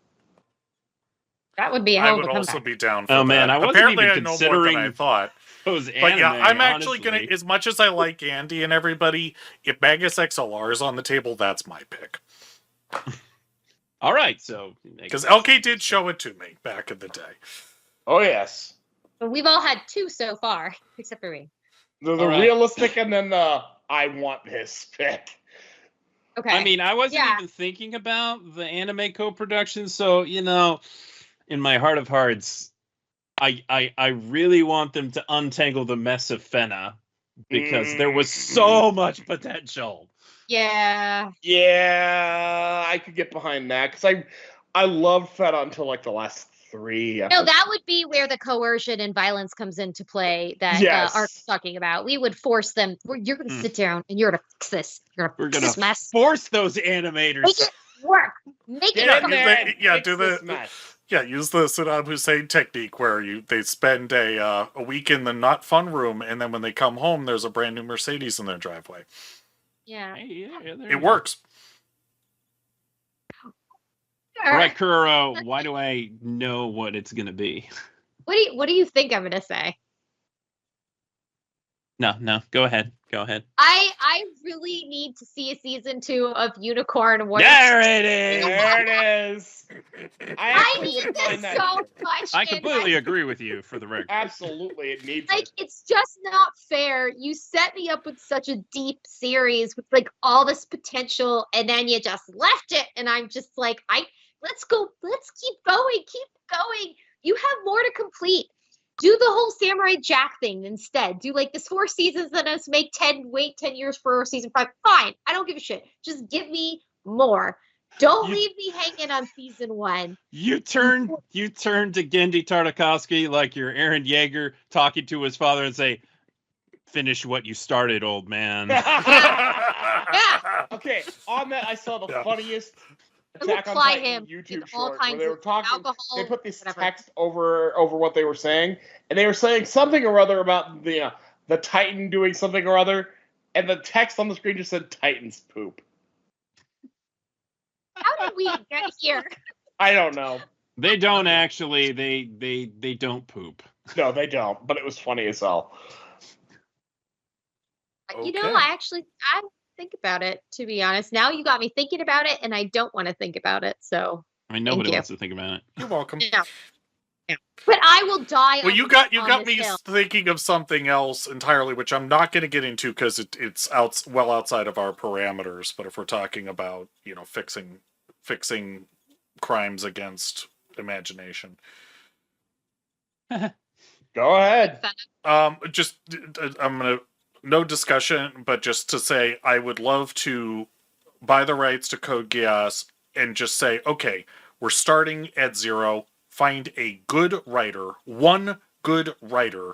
That would be a I hell of would a also comeback. be down for Oh, that. man, I wasn't Apparently, even I know more than I considering thought. Those But yeah, anime, I'm actually honestly. gonna. As much as I like Andy and everybody, if Magus XLR is on the table, that's my pick. All right, so Because LK did show it to me back in the day. Oh, yes. But we've all had 2 so far, except for me. The All right. realistic and then the I want this pick. Okay. I mean, I wasn't Yeah. even thinking about the anime co-production, so in my heart of hearts, I really want them to untangle the mess of Fena because there was so much potential. Yeah. Yeah, I could get behind that because I loved Feta until like the last 3 No, episodes. that would be where the coercion and violence comes into play that Yes. Ark's talking about. We would force them. You're going to sit down and you're going to fix this. You're We're going to gonna fix this mess. force those Make animators. it work. Make Get it in come there back. and yeah, fix do this the- mess. Yeah, use the Saddam Hussein technique where they spend a week in the not fun room, and then when they come home, there's a brand new Mercedes in their driveway. Yeah. Hey, yeah, there It you go. works. All right, Kuro, why do I know what it's going to be? What do you think I'm gonna say? No, go ahead. I really need to see a season 2 of Unicorn Warriors. There it is. There it is. I need this so much. I completely agree with you, for the record. Absolutely, it needs Like, it. it's just not fair. You set me up with such a deep series with like all this potential, and then you just left it, and I'm just like, let's keep going. You have more to complete. Do the whole Samurai Jack thing instead. Do like this 4 seasons, then us wait 10 years for season 5. Fine. I don't give a shit. Just give me more. Don't leave me hanging on season 1. You turned to Gendy Tartakovsky like you're Aaron Yeager talking to his father and say, "Finish what you started, old man." Yeah. Okay, on that, I saw the Yeah. funniest I will Attack on ply Titan him YouTube with all short where kinds they were of talking. alcohol, They put this whatever. text over what they were saying, and they were saying something or other about the Titan doing something or other, and the text on the screen just said "Titans poop." How did we get here? I don't know. They don't actually. They don't poop. No, they don't. But it was funny as hell. You know, Okay. I don't think about it, to be honest. Now you got me thinking about it, and I don't want to think about it. So, I mean, nobody you. wants to think about it. You're welcome. yeah. But I will die. Well, on you this- got on me this hill. thinking of something else entirely, which I'm not going to get into because it's well outside of our parameters. But if we're talking about fixing crimes against imagination, Go ahead. just I'm gonna no discussion, but just to say I would love to buy the rights to Code Geass and just say, okay, we're starting at 0. Find a good writer, one good writer,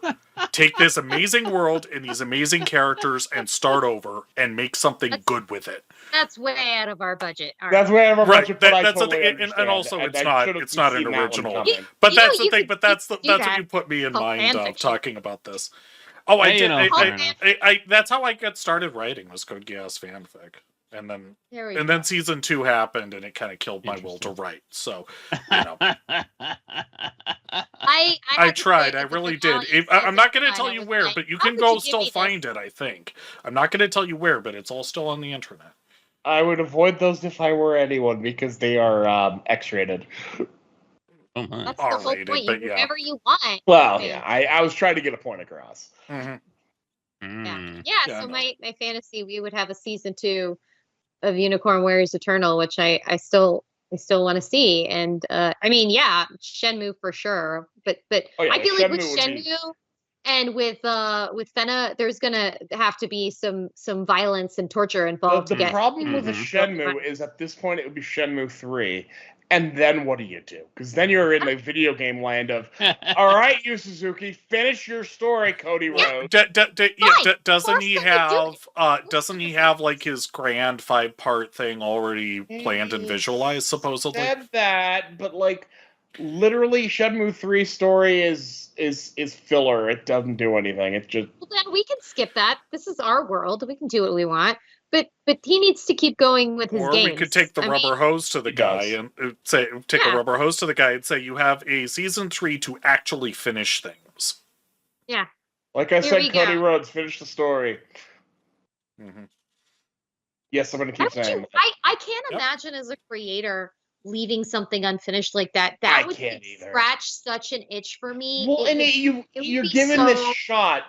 take this amazing world and these amazing characters and start over and make something good with it. That's way out of our budget. All That's where I have a Right, budget, but I that's the totally thing, understand. and also I it's should've not an seen that one original. coming. But You know, that's the you thing. could- But that's you could do what that. you put me in Called mind fan of fiction. talking about this. Oh, I Hey, did. fair enough. I that's how I got started writing was Code Geass fanfic, and then There we and go. then season 2 happened, and it kind of killed my will to write. So, you know, I I tried. I really did. I'm not going to tell you where, but you can go still find find it. I think I'm not going to tell you where, but it's all still on the internet. I would avoid those if I were anyone because they are X-rated. Oh my. That's the whole R-rated, point. You but do yeah. whatever you want. Well, Man. yeah, I was trying to get a point across. Mm-hmm. Mm. Yeah. Yeah, So no. my fantasy, we would have a season 2 of Unicorn Warriors Eternal, which I still want to see. And I mean, yeah, Shenmue for sure. But Oh, yeah, I feel like with Shenmue would be- Shenmue and with Fena, there's gonna have to be some violence and torture involved The to get. problem with a Mhm. Shenmue is at this point it would be Shenmue 3. And then what do you do? Because then you're in the video game land of, all right, Yu Suzuki, finish your story, Cody Rhodes. Doesn't he Fine, doesn't he have like his grand 5-part thing already planned and visualized supposedly? Said that, but like literally Shenmue 3 story is filler. It doesn't do anything. It just Well, then we can skip that. This is our world. We can do what we want. But he needs to keep going with his Or games. we could take the I rubber mean, hose to the He guy does. and say take a Yeah. rubber hose to the guy and say you have a season 3 to actually finish things. yeah. like I Here said, we Cody go. Rhodes, finish the story. Mm-hmm. Yes, I'm gonna How keep would saying you, that. I can't Yep. imagine as a creator leaving something unfinished like that. I That would can't either. scratch such an itch for me. Well, It and would- would you're be given this so- shot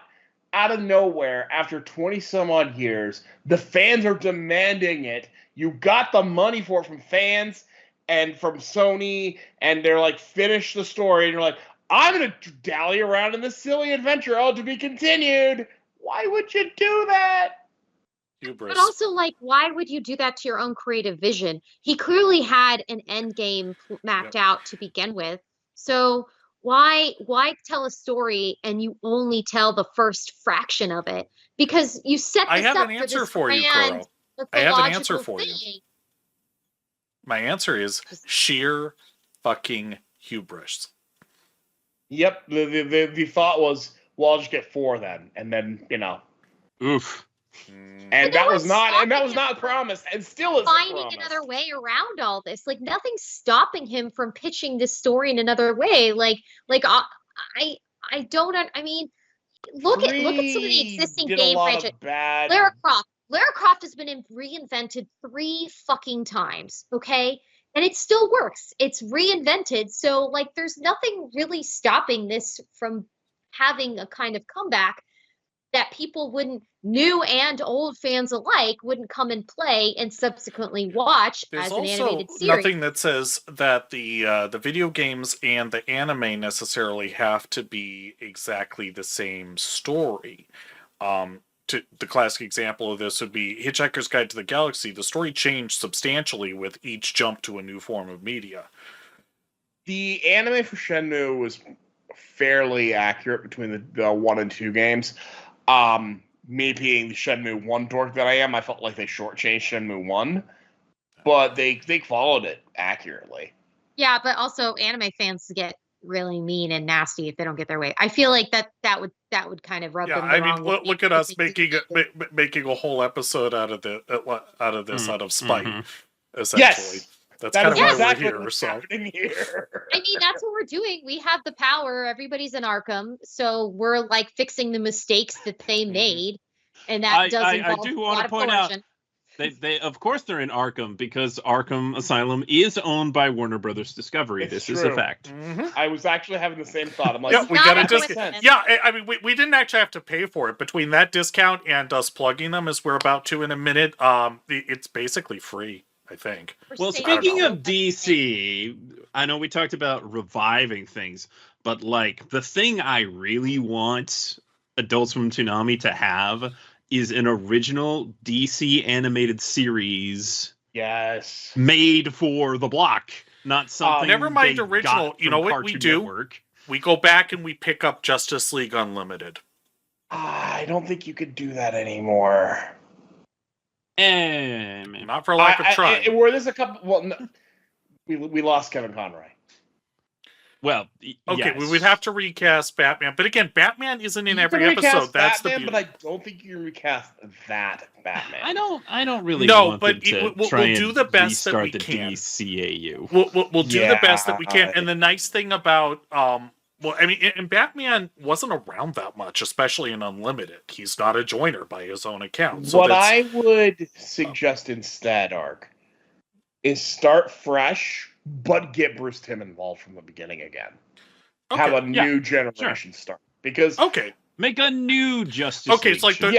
out of nowhere after 20 some odd years. The fans are demanding it. You got the money for it from fans and from Sony, and they're like, finish the story. And you're like, I'm gonna dally around in this silly adventure. Oh, to be continued. Why would you do that? Hubris. But also, like, why would you do that to your own creative vision? He clearly had an end game mapped out to begin with. So why tell a story and you only tell the first fraction of it? Because you set this I have up an answer this for you, grand Kuro. I have an answer mythological for you. thing. My answer is sheer fucking hubris. Yep. The thought was, well, I'll just get 4 then, and then Oof. And But that no was one's not promised, and still isn't finding promised. another way around all this. Like nothing's stopping him from pitching this story in another way. I don't. I mean, look at some of the existing did game a lot franchise. of bad. Lara Croft has been reinvented 3 fucking times. Okay. And it still works. It's reinvented. So, like, there's nothing really stopping this from having a kind of comeback that people wouldn't, new and old fans alike, wouldn't come and play and subsequently watch There's as an also animated series. nothing that says that the video games and the anime necessarily have to be exactly the same story. The classic example of this would be Hitchhiker's Guide to the Galaxy. The story changed substantially with each jump to a new form of media. The anime for Shenmue was fairly accurate between the 1 and 2 games. Me being the Shenmue 1 dork that I am, I felt like they shortchanged Shenmue 1, but they followed it accurately. Yeah, but also anime fans get really mean and nasty if they don't get their way. I feel like that would kind of rub them the wrong way. Look at us making a whole episode out of out of spite, essentially. Yes! That's That kind is of why exactly we're here. what's So happening here. I mean, that's what we're doing. We have the power. Everybody's in Arkham, so we're like fixing the mistakes that they made, and that does involve I do a want lot to of point coercion. out they of course they're in Arkham because Arkham Asylum is owned by Warner Brothers Discovery. It's this is a true. fact. I was actually having the same thought. I'm like, yeah, we not got a to just coincidence. I mean, we didn't actually have to pay for it. Between that discount and us plugging them, as we're about to in a minute, it's basically free, I think. Well, speaking of DC, I know we talked about reviving things, but like the thing I really want Adults from Toonami to have is an original DC animated series. yes. Made for the block, not something. Never mind they original. got You know from what we Cartoon do? Network. We go back and we pick up Justice League Unlimited. I don't think you could do that anymore. Not for lack of trying. Where there's a couple. Well, no, we lost Kevin Conroy. Well, Okay, yes. we would have to recast Batman, but again, Batman isn't in You every can recast episode. That's Batman, the beauty. but I don't think you can recast that Batman. I don't really No, want but them to we'll try do and the best that restart we the can. DCAU. We'll do the best that we can. Yeah. And the nice thing about well, I mean, and Batman wasn't around that much, especially in Unlimited. He's not a joiner by his own account. So What I would suggest instead, Ark, is start fresh, but get Bruce Timm involved from the beginning again. okay. Have a new generation start. Because Okay. Make a new Justice Okay, League it's like show.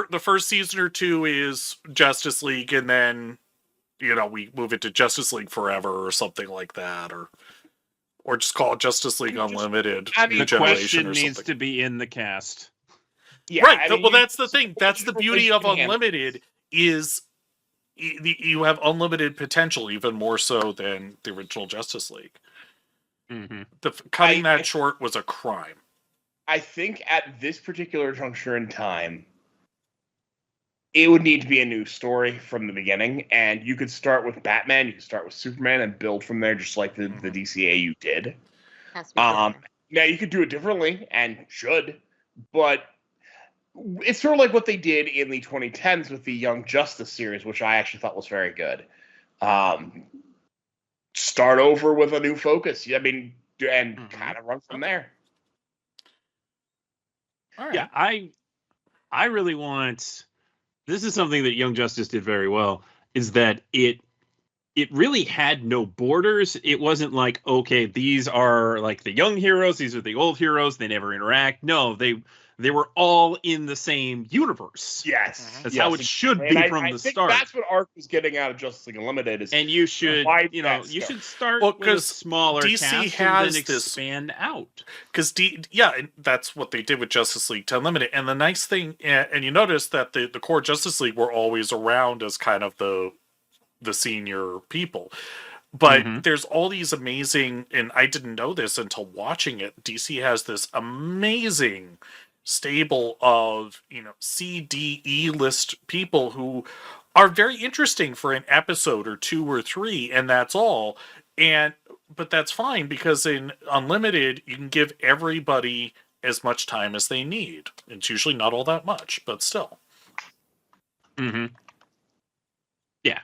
the first season or 2 is Justice League, and then we move it to Justice League Forever or something like that, or just call it Justice League Unlimited. New the Generation question or needs something. to be in the cast. yeah, Right. I mean, Well, that's the thing. That's the beauty of Hand. Unlimited is you have unlimited potential, even more so than the original Justice League. Mm-hmm. Cutting that short was a crime. I think at this particular juncture in time, it would need to be a new story from the beginning, and you could start with Batman, you could start with Superman, and build from there, just like the DCAU did. Has to be different. Now you could do it differently, and should, but it's sort of like what they did in the 2010s with the Young Justice series, which I actually thought was very good. Start over with a new focus. I mean, and kind of run from there. All right. Yeah, I really want. This is something that Young Justice did very well. Is that it really had no borders. It wasn't like, okay, these are like the young heroes, these are the old heroes. They never interact. No, they were all in the same universe. Yes, That's how it should be from the think start. That's what Ark was getting out of Justice League Unlimited. Is And you should, wide you cast should start. start Well, with a 'cause smaller DC cast has and then this- expand out. Because and that's what they did with Justice League to Unlimited. And the nice thing, and you notice that the core Justice League were always around as kind of the senior people. But there's all these amazing, and I didn't know this until watching it, DC has this amazing stable of, C, D, E list people who are very interesting for an episode or 2 or 3, and that's all. but that's fine, because in Unlimited, you can give everybody as much time as they need. It's usually not all that much, but still. Mm-hmm. Yeah.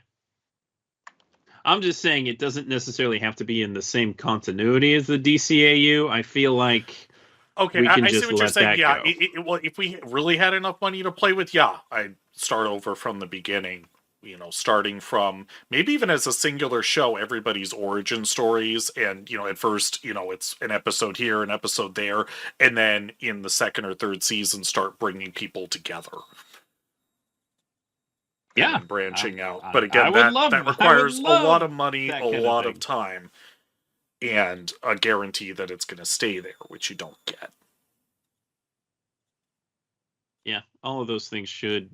I'm just saying it doesn't necessarily have to be in the same continuity as the DCAU. I feel like okay, we can I just see what you're let saying. that Yeah, go. well, if we really had enough money to play with, yeah, I'd start over from the beginning. Starting from maybe even as a singular show, everybody's origin stories, and at first, it's an episode here, an episode there, and then in the second or third season, start bringing people together. Yeah, and branching out. But I again, would love- that I requires would a lot love of money, that a kind of lot thing. of time, and a guarantee that it's going to stay there, which you don't get. Yeah, all of those things should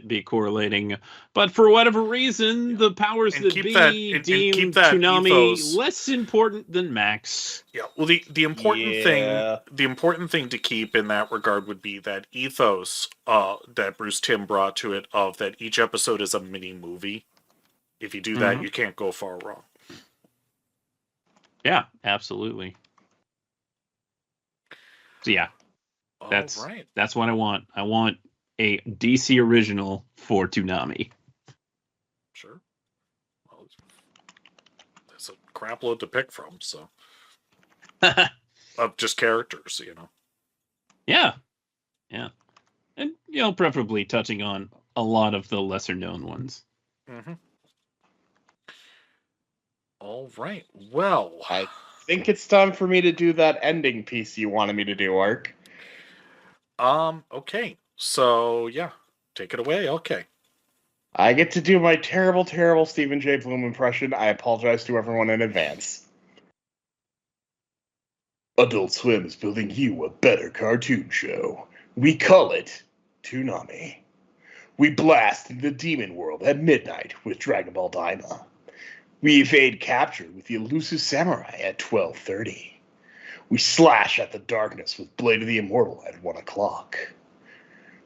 be correlating, but for whatever reason, the powers And that keep be that- and deem keep that Toonami ethos. less important than Max. Yeah, well, the important thing to keep in that regard would be that ethos that Bruce Timm brought to it, of that each episode is a mini movie. If you do that, you can't go far wrong. Yeah, absolutely. So yeah, that's what I want. I want a DC original for Toonami. Sure. Well, there's a crap load to pick from, so. Of just characters, Yeah. And, preferably touching on a lot of the lesser known ones. Mm-hmm. All right. Well, I think it's time for me to do that ending piece you wanted me to do, Ark. Okay. So, yeah. Take it away. Okay. I get to do my terrible, terrible Stephen J. Bloom impression. I apologize to everyone in advance. Adult Swim is building you a better cartoon show. We call it Toonami. We blast into the demon world at midnight with Dragon Ball Daima. We evade capture with the elusive samurai at 12:30. We slash at the darkness with Blade of the Immortal at 1 o'clock.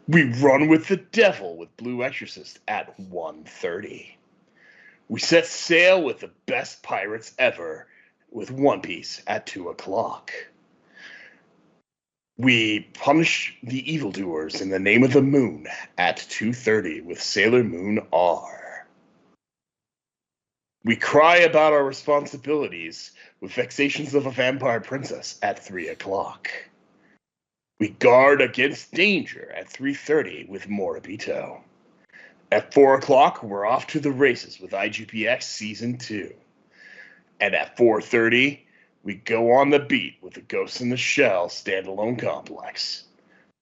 We run with the devil with Blue Exorcist at 1:30. We set sail with the best pirates ever with One Piece at 2 o'clock. We punish the evildoers in the name of the moon at 2:30 with Sailor Moon R. We cry about our responsibilities with Vexations of a Vampire Princess at 3 o'clock. We guard against danger at 3:30 with Moribito. At 4 o'clock, we're off to the races with IGPX Season 2. And at 4:30, we go on the beat with the Ghost in the Shell standalone complex.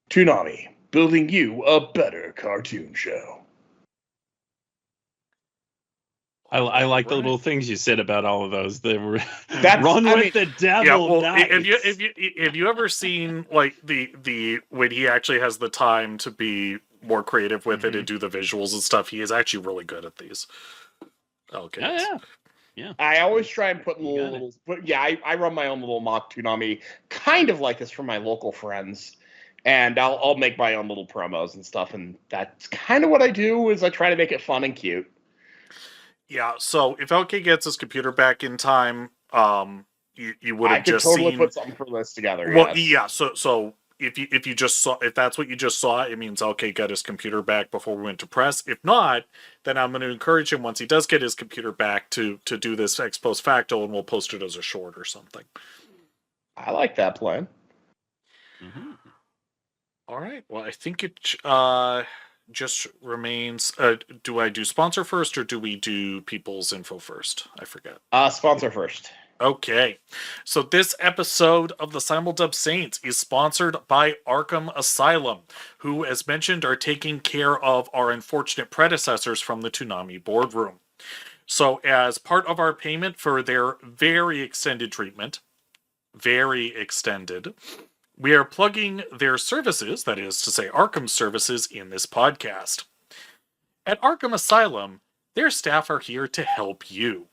Toonami, building you a better cartoon show. I like the little things you said about all of those. They were the devil. Yeah, well, nice. have you ever seen like the when he actually has the time to be more creative with it and do the visuals and stuff? He is actually really good at these. Okay. Yeah. I always try and put little. But yeah, I run my own little mock Toonami, kind of like this for my local friends, and I'll make my own little promos and stuff, and that's kind of what I do. Is I try to make it fun and cute. Yeah, so if LK gets his computer back in time, you would have just totally seen. Put something for this together. Well, yes. yeah. So if that's what you just saw, it means LK got his computer back before we went to press. If not, then I'm going to encourage him once he does get his computer back to do this ex post facto, and we'll post it as a short or something. I like that plan. Mm-hmm. All right. Well, I think it just remains. Do I do sponsor first, or do we do people's info first? I forget. Sponsor first. Okay, so this episode of the Simuldub Saints is sponsored by Arkham Asylum, who, as mentioned, are taking care of our unfortunate predecessors from the Toonami boardroom. So as part of our payment for their very extended treatment, very extended, we are plugging their services, that is to say Arkham's services, in this podcast. At Arkham Asylum, their staff are here to help you.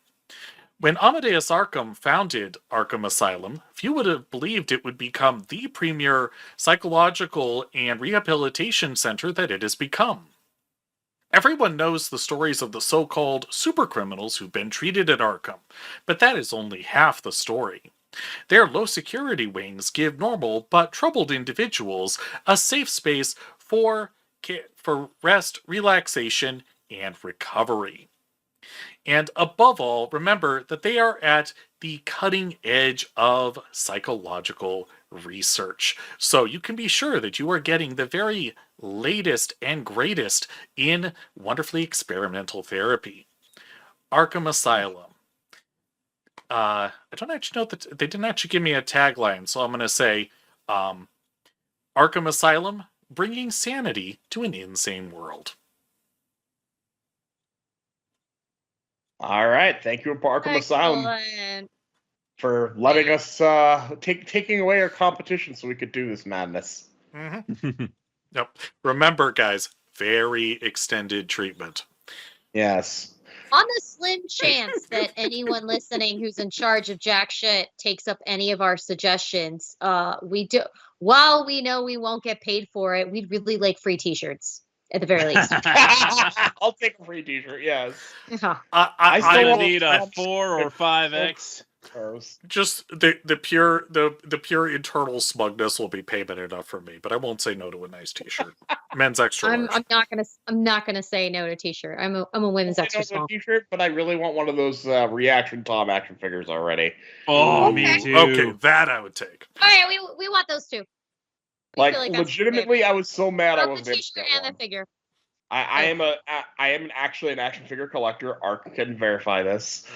When Amadeus Arkham founded Arkham Asylum, few would have believed it would become the premier psychological and rehabilitation center that it has become. Everyone knows the stories of the so-called supercriminals who've been treated at Arkham, but that is only half the story. Their low-security wings give normal but troubled individuals a safe space for rest, relaxation, and recovery. And above all, remember that they are at the cutting edge of psychological research. So you can be sure that you are getting the very latest and greatest in wonderfully experimental therapy. Arkham Asylum. I don't actually know that they didn't actually give me a tagline, so I'm going to say Arkham Asylum, bringing sanity to an insane world. All right. Thank you, Arkham Asylum, Excellent. for letting us taking away our competition so we could do this madness. Mm-hmm. Yep. Remember, guys, very extended treatment. Yes. On the slim chance that anyone listening who's in charge of jack shit takes up any of our suggestions, we do. While we know we won't get paid for it, we'd really like free T-shirts at the very least. I'll take a free T-shirt. Yes. I still I want- need a 4 or 5X. just the pure internal smugness will be payment enough for me, but I won't say no to a nice T-shirt. Men's extra large. I'm not gonna say no to T-shirt. I'm a women's extra small. T-shirt, but I really want one of those reaction Tom action figures already. Oh, Okay. me too. Okay, that I would take. All right, we want those too. We Like, feel like that's legitimately, I was so mad I both wasn't the able to T-shirt get and one. the figure. I am actually an action figure collector. Ark can verify this.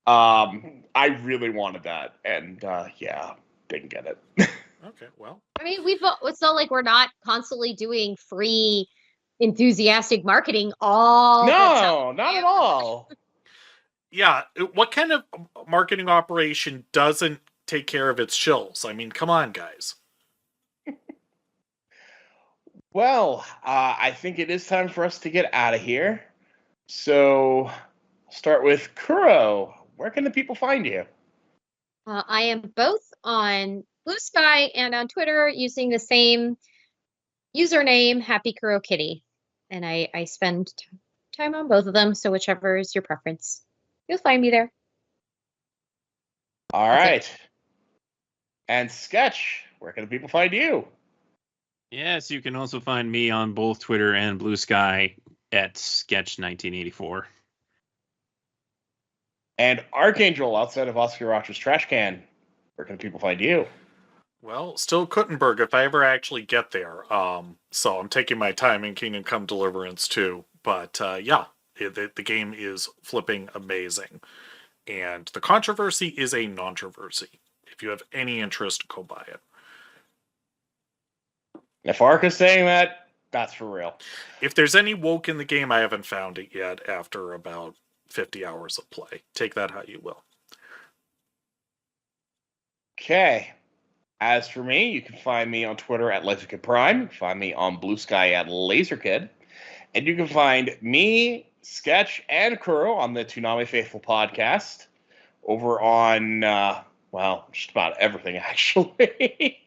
I really wanted that, and yeah, didn't get it. Okay, well. I mean, it's not like we're not constantly doing free, enthusiastic marketing all the time. No, not at all. Yeah, what kind of marketing operation doesn't take care of its shills? I mean, come on, guys. Well, I think it is time for us to get out of here. So, start with Kuro. Where can the people find you? I am both on Blue Sky and on Twitter using the same username, Happy Kuro Kitty. And I spend time on both of them, so whichever is your preference, you'll find me there. All That's right. And Sketch, where can the people find you? Yes, you can also find me on both Twitter and Blue Sky at Sketch1984. And Archangel, outside of Oscar Roch's trash can, where can people find you? Well, still Kuttenberg if I ever actually get there. So I'm taking my time in Kingdom Come Deliverance too. But yeah, the game is flipping amazing. And the controversy is a non-troversy. If you have any interest, go buy it. If Ark is saying that, that's for real. If there's any woke in the game, I haven't found it yet after about 50 hours of play. Take that how you will. Okay. As for me, you can find me on Twitter at LaserKid Prime. You can find me on Blue Sky at LaserKid. And you can find me, Sketch, and Kuro on the Toonami Faithful podcast over on, well, just about everything, actually.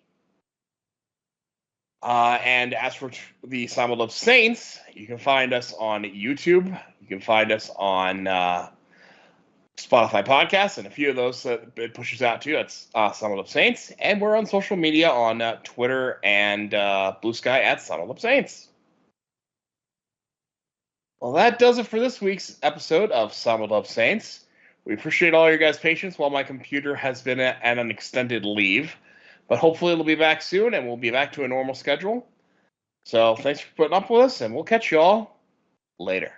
And as for the Simuldub Saints, you can find us on YouTube. You can find us on Spotify podcasts, and a few of those it pushes out to. It's Simuldub Saints. And we're on social media on Twitter and Blue Sky at Simuldub Saints. Well, that does it for this week's episode of Simuldub Saints. We appreciate all your guys' patience while my computer has been at an extended leave. But hopefully it'll be back soon, and we'll be back to a normal schedule. So thanks for putting up with us, and we'll catch you all later.